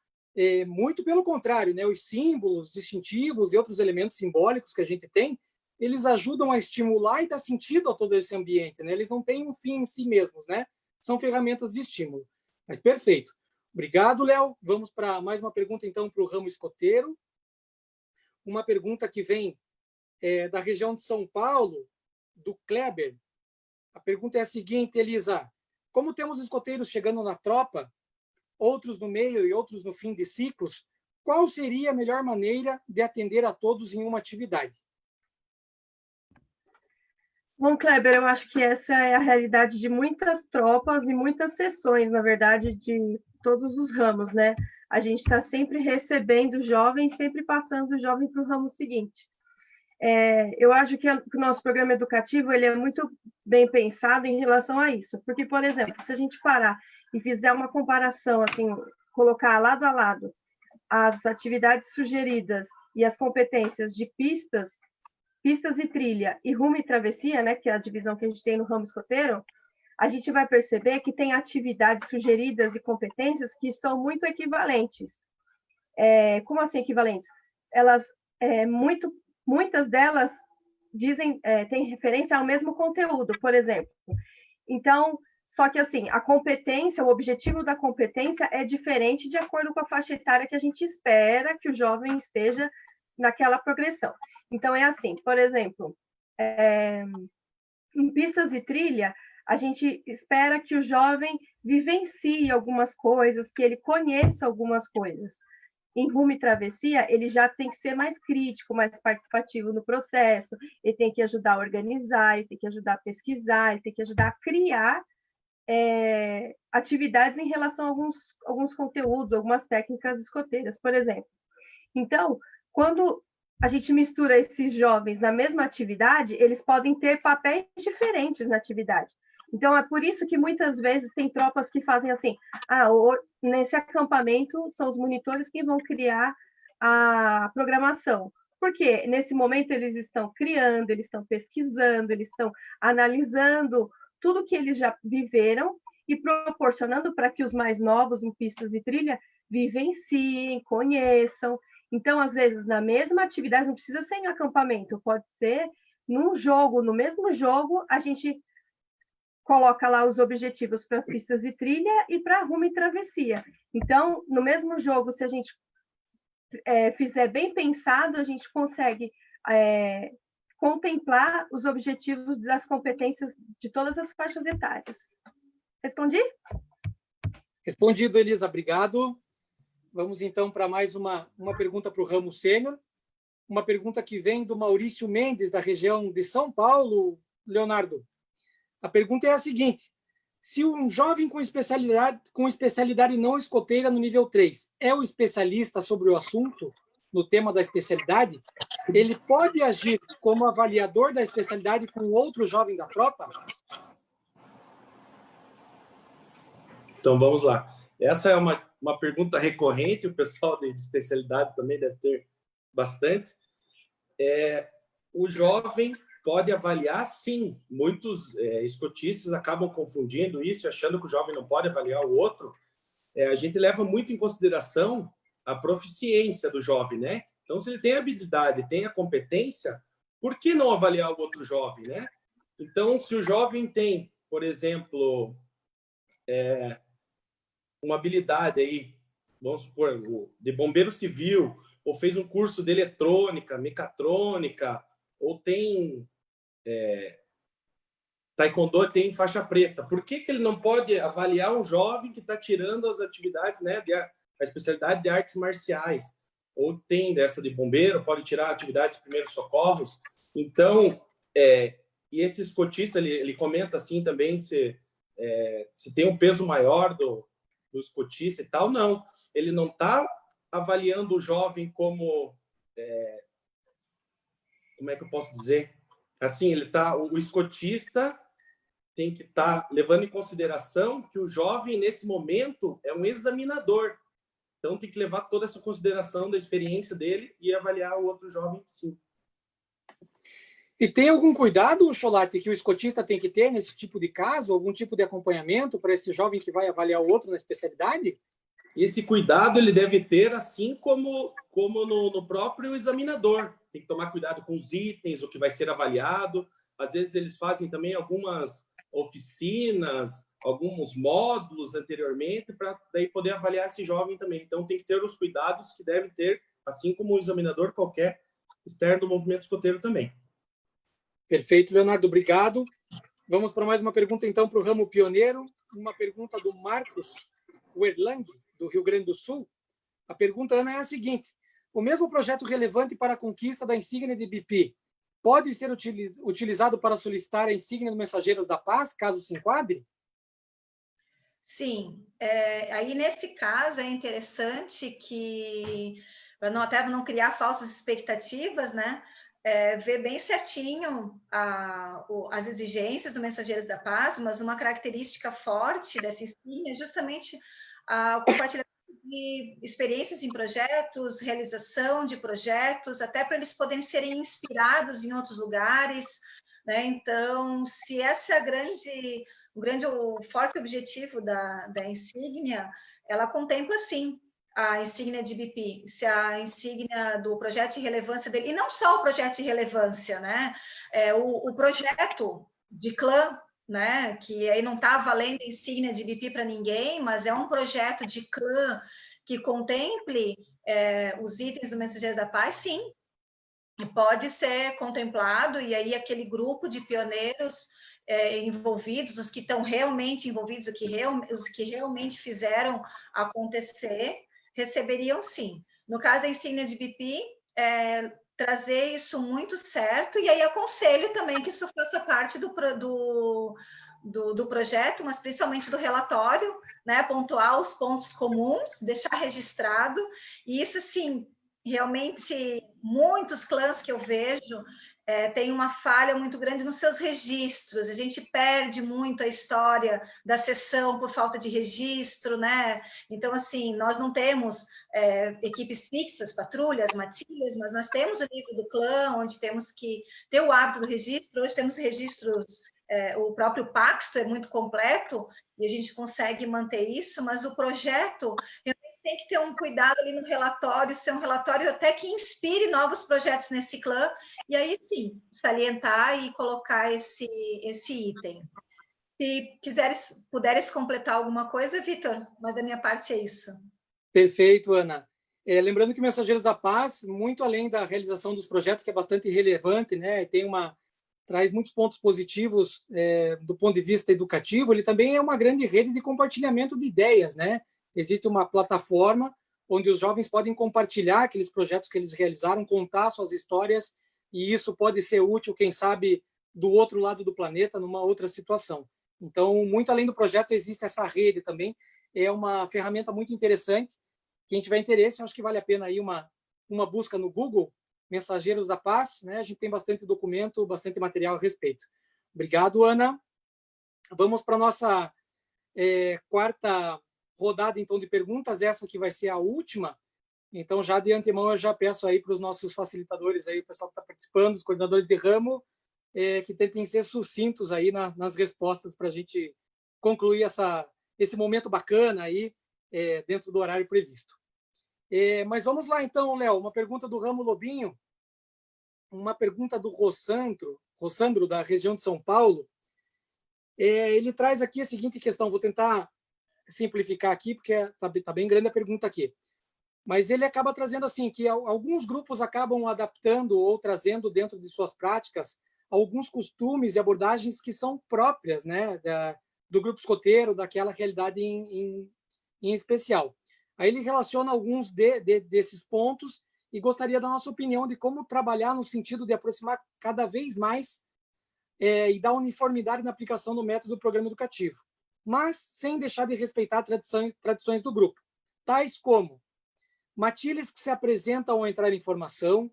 muito pelo contrário, né? Os símbolos, distintivos e outros elementos simbólicos que a gente tem, eles ajudam a estimular e dar sentido a todo esse ambiente, né? Eles não têm um fim em si mesmos, né? São ferramentas de estímulo. Mas perfeito. Obrigado, Léo. Vamos para mais uma pergunta, então, para o ramo escoteiro. Uma pergunta que vem da região de São Paulo, do Kleber. A pergunta é a seguinte, Elisa. Como temos escoteiros chegando na tropa, outros no meio e outros no fim de ciclos, qual seria a melhor maneira de atender a todos em uma atividade? Bom, Kleber, eu acho que essa é a realidade de muitas tropas e muitas sessões, na verdade, de todos os ramos, né? A gente está sempre recebendo jovens, sempre passando o jovem para o ramo seguinte. Eu acho que o nosso programa educativo ele é muito bem pensado em relação a isso, porque, por exemplo, se a gente parar e fizer uma comparação, assim, colocar lado a lado as atividades sugeridas e as competências de pistas e trilha e rumo e travessia, né, que é a divisão que a gente tem no ramo escoteiro, a gente vai perceber que tem atividades sugeridas e competências que são muito equivalentes. Como assim equivalentes? Elas, muitas delas têm referência ao mesmo conteúdo, por exemplo. Então, só que assim, a competência, o objetivo da competência é diferente de acordo com a faixa etária que a gente espera que o jovem esteja naquela progressão. Então, é assim, por exemplo, em pistas e trilha, a gente espera que o jovem vivencie algumas coisas, que ele conheça algumas coisas. Em rumo e travessia, ele já tem que ser mais crítico, mais participativo no processo, ele tem que ajudar a organizar, ele tem que ajudar a pesquisar, ele tem que ajudar a criar atividades em relação a alguns conteúdos, algumas técnicas escoteiras, por exemplo. Então, quando a gente mistura esses jovens na mesma atividade, eles podem ter papéis diferentes na atividade. Então, é por isso que muitas vezes tem tropas que fazem assim, nesse acampamento são os monitores que vão criar a programação. Porque nesse momento eles estão criando, eles estão pesquisando, eles estão analisando tudo que eles já viveram e proporcionando para que os mais novos em pistas e trilha vivenciem, conheçam. Então, às vezes, na mesma atividade, não precisa ser em acampamento, pode ser num jogo, no mesmo jogo, a gente coloca lá os objetivos para pistas e trilha e para rumo e travessia. Então, no mesmo jogo, se a gente fizer bem pensado, a gente consegue contemplar os objetivos das competências de todas as faixas etárias. Respondi? Respondido, Elisa. Obrigado. Vamos, então, para mais uma pergunta para o ramo sênior. Uma pergunta que vem do Maurício Mendes, da região de São Paulo. Leonardo, a pergunta é a seguinte: se um jovem com especialidade não escoteira no nível 3 é o especialista sobre o assunto, no tema da especialidade, ele pode agir como avaliador da especialidade com outro jovem da tropa? Então, vamos lá. Essa é uma pergunta recorrente, o pessoal de especialidade também deve ter bastante. O jovem pode avaliar, sim. Muitos escotistas acabam confundindo isso, achando que o jovem não pode avaliar o outro. A gente leva muito em consideração a proficiência do jovem, né? Então, se ele tem a habilidade, tem a competência, por que não avaliar o outro jovem, né? Então, se o jovem tem, por exemplo, uma habilidade aí, vamos supor, de bombeiro civil, ou fez um curso de eletrônica, mecatrônica, ou tem taekwondo, tem faixa preta. Por que ele não pode avaliar um jovem que está tirando as atividades, né, a especialidade de artes marciais? Ou tem dessa de bombeiro, pode tirar atividades de primeiros socorros. Então, e esse escotista, ele comenta assim também, se tem um peso maior do escotista e tal. Não, ele não está avaliando o jovem como como é que eu posso dizer? Assim, o escotista tem que estar levando em consideração que o jovem, nesse momento, é um examinador. Então, tem que levar toda essa consideração da experiência dele e avaliar o outro jovem, sim. E tem algum cuidado, Cholati, que o escotista tem que ter nesse tipo de caso? Algum tipo de acompanhamento para esse jovem que vai avaliar o outro na especialidade? Esse cuidado ele deve ter, assim como no próprio examinador. Tem que tomar cuidado com os itens, o que vai ser avaliado. Às vezes, eles fazem também algumas oficinas, alguns módulos anteriormente, para daí poder avaliar esse jovem também. Então, tem que ter os cuidados que deve ter, assim como o examinador qualquer externo do movimento escoteiro também. Perfeito, Leonardo, obrigado. Vamos para mais uma pergunta, então, para o ramo pioneiro. Uma pergunta do Marcos Werlang, do Rio Grande do Sul. A pergunta, Ana, é a seguinte: o mesmo projeto relevante para a conquista da insígnia de BP pode ser utilizado para solicitar a insígnia do Mensageiros da Paz, caso se enquadre? Sim, aí nesse caso é interessante que, para não criar falsas expectativas, né, ver bem certinho as exigências do Mensageiros da Paz, mas uma característica forte dessa insígnia é justamente o compartilhamento de experiências em projetos, realização de projetos, até para eles poderem serem inspirados em outros lugares, né? Então, se essa é o forte objetivo da insígnia, ela contempla, sim, a insígnia de BP, se a insígnia do projeto de relevância dele, e não só o projeto de relevância, né? O projeto de clã, né? Que aí não está valendo insígnia de BP para ninguém, mas é um projeto de clã que contemple os itens do Mensageiros da Paz, sim, pode ser contemplado, e aí aquele grupo de pioneiros envolvidos, os que estão realmente envolvidos, os que realmente fizeram acontecer, receberiam sim. No caso da insígnia de BP, trazer isso muito certo, e aí aconselho também que isso faça parte do projeto, mas principalmente do relatório, né? Pontuar os pontos comuns, deixar registrado, e isso, sim, realmente, muitos clãs que eu vejo tem uma falha muito grande nos seus registros. A gente perde muito a história da sessão por falta de registro, né? Então, assim, nós não temos equipes fixas, patrulhas, matilhas, mas nós temos o livro do clã, onde temos que ter o hábito do registro. Hoje temos registros, o próprio Paxto é muito completo, e a gente consegue manter isso, mas o projeto tem que ter um cuidado ali no relatório, ser um relatório até que inspire novos projetos nesse clã, e aí sim, salientar e colocar esse item. Se puderes completar alguma coisa, Vitor, mas da minha parte é isso. Perfeito, Ana. Lembrando que o Mensageiros da Paz, muito além da realização dos projetos, que é bastante relevante, né, traz muitos pontos positivos do ponto de vista educativo, ele também é uma grande rede de compartilhamento de ideias, né? Existe uma plataforma onde os jovens podem compartilhar aqueles projetos que eles realizaram, contar suas histórias, e isso pode ser útil, quem sabe, do outro lado do planeta, numa outra situação. Então, muito além do projeto, existe essa rede também, é uma ferramenta muito interessante. Quem tiver interesse, eu acho que vale a pena aí uma busca no Google, Mensageiros da Paz, né? A gente tem bastante documento, bastante material a respeito. Obrigado, Ana. Vamos para a nossa quarta rodada, então, de perguntas, essa que vai ser a última. Então, já de antemão, eu já peço aí para os nossos facilitadores, aí, o pessoal que está participando, os coordenadores de ramo, que tentem ser sucintos aí nas respostas para a gente concluir esse momento bacana aí, dentro do horário previsto. Mas vamos lá, então, Léo, uma pergunta do ramo Lobinho, uma pergunta do Rossandro, da região de São Paulo. Ele traz aqui a seguinte questão, vou tentar simplificar aqui, porque está bem grande a pergunta aqui. Mas ele acaba trazendo assim, que alguns grupos acabam adaptando ou trazendo dentro de suas práticas alguns costumes e abordagens que são próprias, né, do grupo escoteiro, daquela realidade em especial. Aí ele relaciona alguns desses pontos e gostaria da nossa opinião de como trabalhar no sentido de aproximar cada vez mais e dar uniformidade na aplicação do método do programa educativo, mas sem deixar de respeitar tradições do grupo, tais como matilhas que se apresentam ao entrar em formação,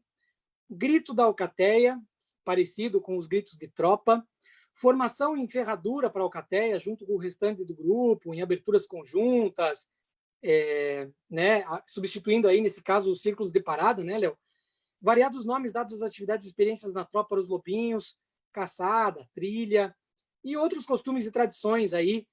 grito da alcateia, parecido com os gritos de tropa, formação em ferradura para a alcateia, junto com o restante do grupo, em aberturas conjuntas, né, substituindo aí, nesse caso, os círculos de parada, né, Léo? Variados nomes dados às atividades e experiências na tropa para os lobinhos, caçada, trilha, e outros costumes e tradições aí,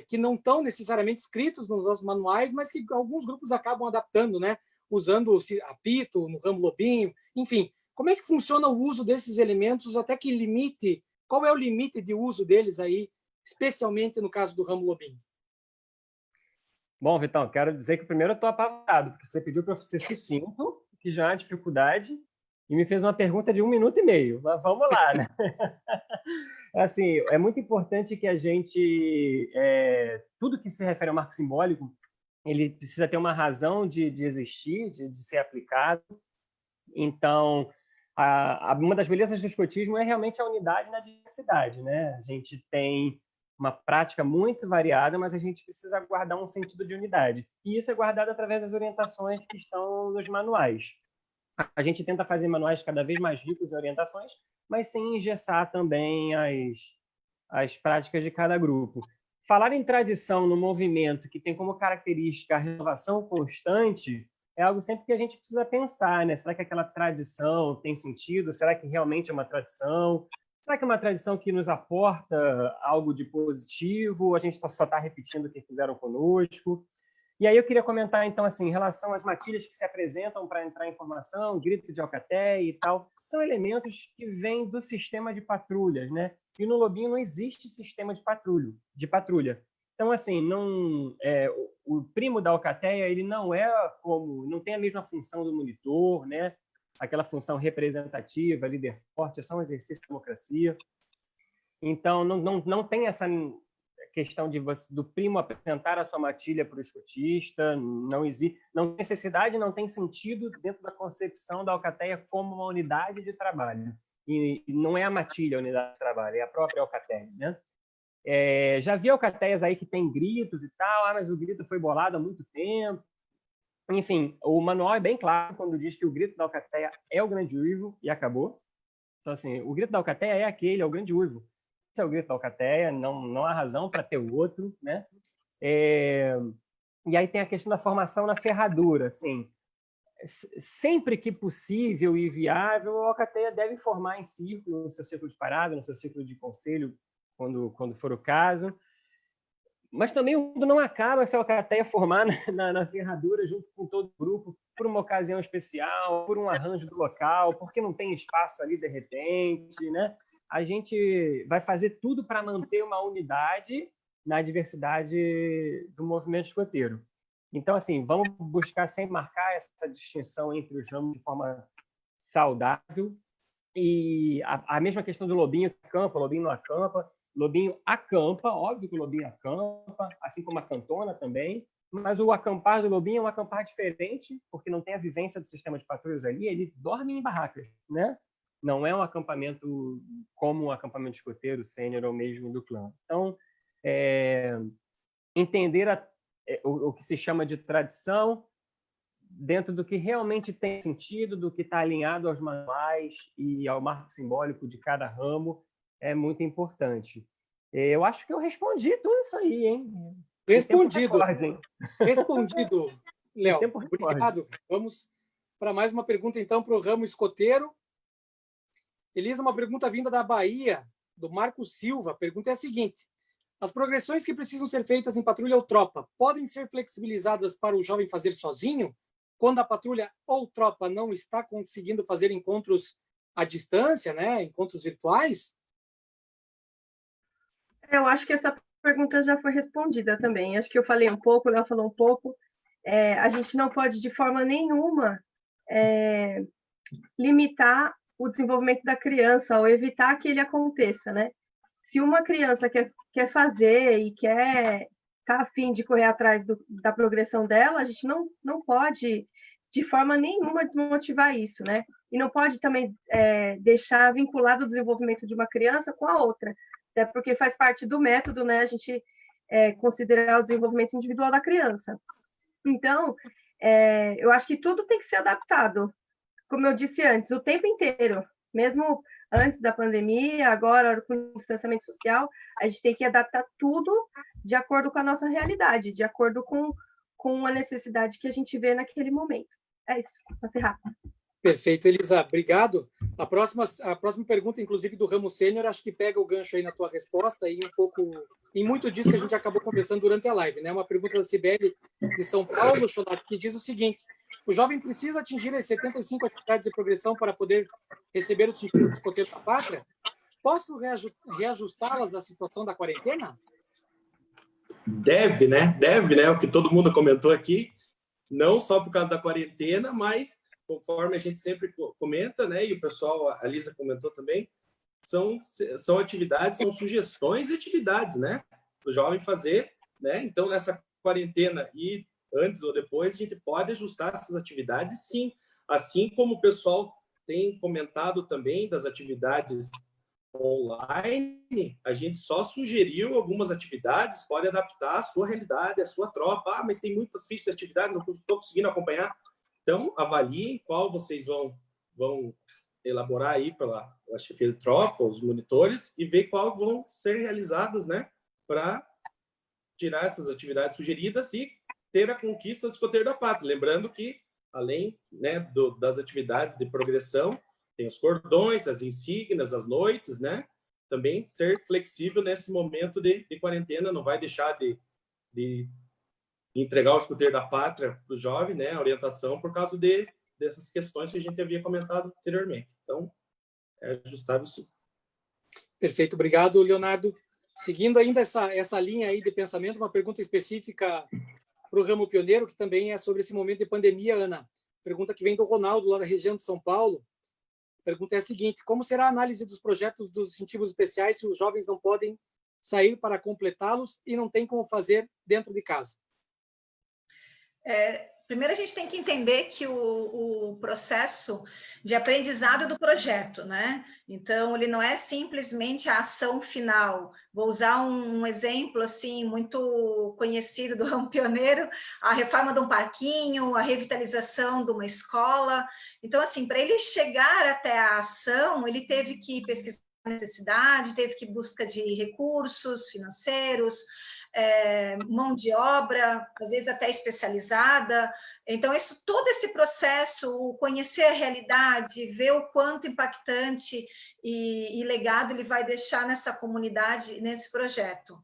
que não estão necessariamente escritos nos nossos manuais, mas que alguns grupos acabam adaptando, né? Usando apito no ramo lobinho, enfim. Como é que funciona o uso desses elementos, até que limite, qual é o limite de uso deles aí, especialmente no caso do ramo lobinho? Bom, Vitão, quero dizer que primeiro eu estou apavorado, porque você pediu para eu ser sucinto, que já é uma dificuldade, e me fez uma pergunta de 1 minuto e meio. Mas vamos lá, né? Assim, é muito importante que a gente... tudo que se refere ao marco simbólico, ele precisa ter uma razão de existir, de ser aplicado. Então, uma das belezas do escotismo é realmente a unidade na diversidade, né? A gente tem uma prática muito variada, mas a gente precisa guardar um sentido de unidade. E isso é guardado através das orientações que estão nos manuais. A gente tenta fazer manuais cada vez mais ricos em orientações, mas sem engessar também as práticas de cada grupo. Falar em tradição no movimento que tem como característica a renovação constante é algo sempre que a gente precisa pensar, né? Será que aquela tradição tem sentido? Será que realmente é uma tradição? Será que é uma tradição que nos aporta algo de positivo? A gente só está repetindo o que fizeram conosco? E aí eu queria comentar, então, assim, em relação às matilhas que se apresentam para entrar em formação, grito de alcateia e tal, são elementos que vêm do sistema de patrulhas, né? E no Lobinho não existe sistema de patrulha. Então, assim, o primo da alcateia, ele não tem a mesma função do monitor, né? Aquela função representativa, líder forte, é só um exercício de democracia. Então, não tem essa questão do primo apresentar a sua matilha para o escotista, não existe, não tem necessidade, não tem sentido dentro da concepção da alcateia como uma unidade de trabalho. E não é a matilha a unidade de trabalho, é a própria alcateia, né? Já vi alcateias aí que tem gritos e tal, mas o grito foi bolado há muito tempo. Enfim, o manual é bem claro quando diz que o grito da alcateia é o grande uivo e acabou. Então, assim, o grito da alcateia é o grande uivo. Esse é o grito da alcateia, não há razão para ter o outro, né? E aí tem a questão da formação na ferradura, assim. Sempre que possível e viável, a alcateia deve formar em círculo, no seu círculo de parada, no seu círculo de conselho, quando for o caso. Mas também o mundo não acaba se a alcateia formar na ferradura junto com todo o grupo, por uma ocasião especial, por um arranjo do local, porque não tem espaço ali de repente, né? A gente vai fazer tudo para manter uma unidade na diversidade do movimento escoteiro. Então, assim, vamos buscar sempre marcar essa distinção entre os ramos de forma saudável. E a mesma questão do lobinho que acampa, o lobinho não acampa. Lobinho acampa, óbvio que o lobinho acampa, assim como a cantona também, mas o acampar do lobinho é um acampar diferente, porque não tem a vivência do sistema de patrulhas ali, ele dorme em barracas, né? Não é um acampamento como um acampamento escoteiro, sênior ou mesmo do clã. Então, entender o que se chama de tradição dentro do que realmente tem sentido, do que está alinhado aos manuais e ao marco simbólico de cada ramo, é muito importante. Eu acho que eu respondi tudo isso aí, hein? Respondido. Respondido, Léo. Obrigado. Vamos para mais uma pergunta, então, para o ramo escoteiro. Elisa, uma pergunta vinda da Bahia, do Marco Silva. A pergunta é a seguinte: as progressões que precisam ser feitas em patrulha ou tropa podem ser flexibilizadas para o jovem fazer sozinho, quando a patrulha ou tropa não está conseguindo fazer encontros à distância, né? Encontros virtuais? Eu acho que essa pergunta já foi respondida também. Acho que eu falei um pouco, o Léo falou um pouco. A gente não pode, de forma nenhuma, limitar o desenvolvimento da criança ou evitar que ele aconteça, né? Se uma criança quer fazer e quer estar a fim de correr atrás da progressão dela, a gente não pode, de forma nenhuma, desmotivar isso, né? E não pode também deixar vinculado o desenvolvimento de uma criança com a outra, até porque faz parte do método, né? A gente considerar o desenvolvimento individual da criança. Então, eu acho que tudo tem que ser adaptado, como eu disse antes, o tempo inteiro, mesmo antes da pandemia, agora com o distanciamento social, a gente tem que adaptar tudo de acordo com a nossa realidade, de acordo com a necessidade que a gente vê naquele momento. É isso, para ser rápido. Perfeito, Elisa, obrigado. A próxima pergunta, inclusive, do ramo sênior, acho que pega o gancho aí na tua resposta e em muito disso que a gente acabou conversando durante a live, né? Uma pergunta da Cibele de São Paulo, que diz o seguinte: o jovem precisa atingir as 75 atividades de progressão para poder receber o título de escoteiro da pátria? Posso reajustá-las à situação da quarentena? Deve, né? Deve, né? O que todo mundo comentou aqui, não só por causa da quarentena, mas conforme a gente sempre comenta, né? E o pessoal, a Lisa comentou também, são atividades, são sugestões de atividades, né? Para o jovem fazer, né? Então, nessa quarentena e antes ou depois, a gente pode ajustar essas atividades, sim. Assim como o pessoal tem comentado também das atividades online, a gente só sugeriu algumas atividades, pode adaptar a sua realidade, a sua tropa. Ah, mas tem muitas fichas de atividade, não estou conseguindo acompanhar. Então, avaliem qual vocês vão elaborar aí pela chefia de tropa, os monitores, e ver qual vão ser realizadas, né, para tirar essas atividades sugeridas e ter a conquista do escoteiro da pátria. Lembrando que, além, né, das atividades de progressão, tem os cordões, as insígnias, as noites, né? Também ser flexível nesse momento de quarentena, não vai deixar de entregar o escoteiro da pátria para o jovem, né? A orientação por causa dessas questões que a gente havia comentado anteriormente. Então, é ajustável sim. Perfeito, obrigado, Leonardo. Seguindo ainda essa linha aí de pensamento, uma pergunta específica para o ramo pioneiro, que também é sobre esse momento de pandemia, Ana. Pergunta que vem do Ronaldo, lá da região de São Paulo. A pergunta é a seguinte: como será a análise dos projetos dos incentivos especiais se os jovens não podem sair para completá-los e não tem como fazer dentro de casa? Primeiro, a gente tem que entender que o processo de aprendizado do projeto, né? Então, ele não é simplesmente a ação final. Vou usar um exemplo, assim, muito conhecido do ramo pioneiro, a reforma de um parquinho, a revitalização de uma escola. Então, assim, para ele chegar até a ação, ele teve que pesquisar a necessidade, teve que busca de recursos financeiros, mão de obra, às vezes até especializada. Então, todo esse processo, conhecer a realidade, ver o quanto impactante e legado ele vai deixar nessa comunidade, nesse projeto.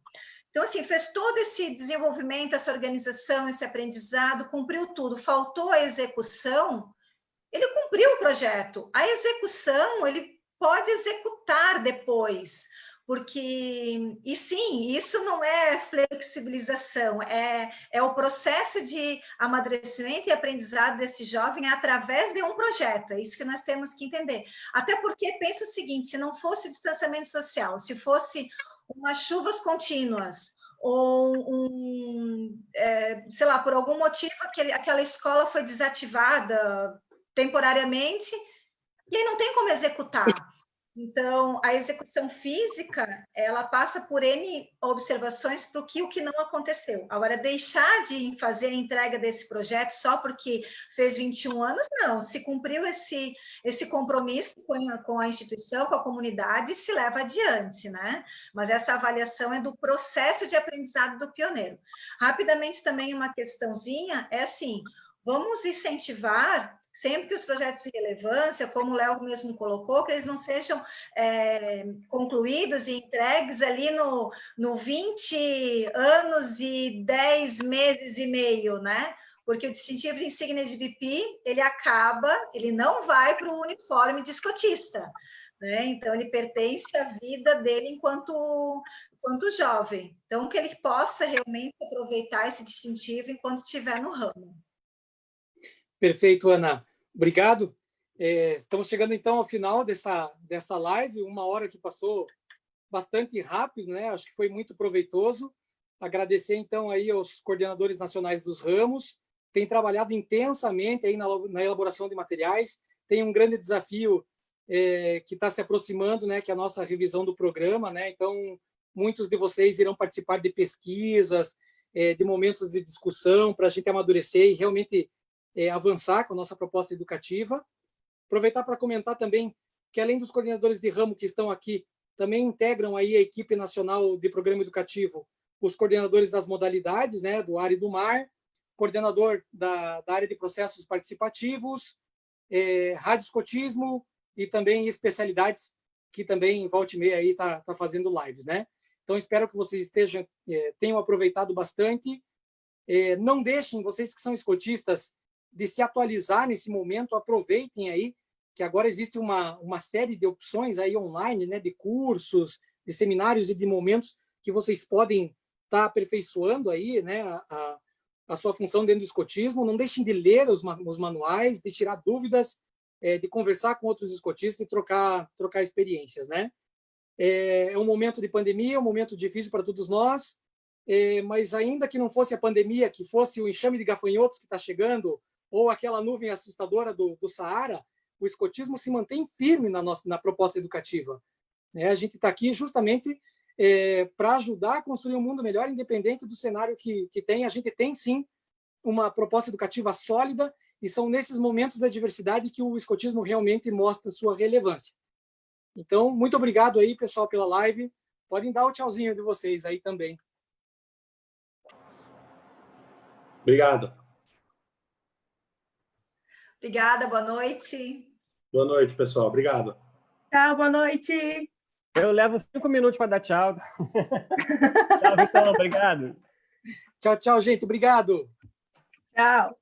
Então, assim, fez todo esse desenvolvimento, essa organização, esse aprendizado, cumpriu tudo. Faltou a execução, ele cumpriu o projeto. A execução, ele pode executar depois, porque, e sim, isso não é flexibilização, é o processo de amadurecimento e aprendizado desse jovem através de um projeto, é isso que nós temos que entender. Até porque, pensa o seguinte, se não fosse o distanciamento social, se fosse umas chuvas contínuas, ou sei lá, por algum motivo aquela escola foi desativada temporariamente, e aí não tem como executar. Então, a execução física, ela passa por N observações para o que não aconteceu. Agora, deixar de fazer a entrega desse projeto só porque fez 21 anos, não. Se cumpriu esse compromisso com a instituição, com a comunidade, se leva adiante, né? Mas essa avaliação é do processo de aprendizado do pioneiro. Rapidamente, também uma questãozinha é assim, vamos incentivar sempre que os projetos de relevância, como o Léo mesmo colocou, que eles não sejam concluídos e entregues ali no 20 anos e 10 meses e meio, né? Porque o distintivo de insígnia de BP, ele não vai para o uniforme de escotista, né? Então, ele pertence à vida dele enquanto jovem. Então, que ele possa realmente aproveitar esse distintivo enquanto estiver no ramo. Perfeito, Ana. Obrigado. Estamos chegando, então, ao final dessa live, 1 hora que passou bastante rápido, né? Acho que foi muito proveitoso. Agradecer, então, aí aos coordenadores nacionais dos ramos, tem trabalhado intensamente aí na elaboração de materiais, tem um grande desafio que está se aproximando, né? Que é a nossa revisão do programa, né? Então, muitos de vocês irão participar de pesquisas, de momentos de discussão, para a gente amadurecer e realmente avançar com a nossa proposta educativa. Aproveitar para comentar também que, além dos coordenadores de ramo que estão aqui, também integram aí a equipe nacional de programa educativo, os coordenadores das modalidades, né, do ar e do mar, coordenador da área de processos participativos, radioscotismo e também especialidades, que também, volta e meia, aí tá fazendo lives, né? Então, espero que vocês tenham aproveitado bastante. Não deixem, vocês que são escotistas, de se atualizar nesse momento, aproveitem aí, que agora existe uma série de opções aí online, né, de cursos, de seminários e de momentos que vocês podem estar aperfeiçoando aí, né, a sua função dentro do escotismo. Não deixem de ler os manuais, de tirar dúvidas, de conversar com outros escotistas e trocar experiências, né? É um momento de pandemia, um momento difícil para todos nós, mas ainda que não fosse a pandemia, que fosse o enxame de gafanhotos que está chegando, ou aquela nuvem assustadora do Saara, o escotismo se mantém firme na proposta educativa. A gente está aqui justamente para ajudar a construir um mundo melhor, independente do cenário que tem. A gente tem, sim, uma proposta educativa sólida, e são nesses momentos da diversidade que o escotismo realmente mostra sua relevância. Então, muito obrigado aí, pessoal, pela live. Podem dar o tchauzinho de vocês aí também. Obrigado. Obrigada, boa noite. Boa noite, pessoal. Obrigado. Tchau, boa noite. Eu levo 5 minutos para dar tchau. Tchau, Vitão. Obrigado. Tchau, tchau, gente. Obrigado. Tchau.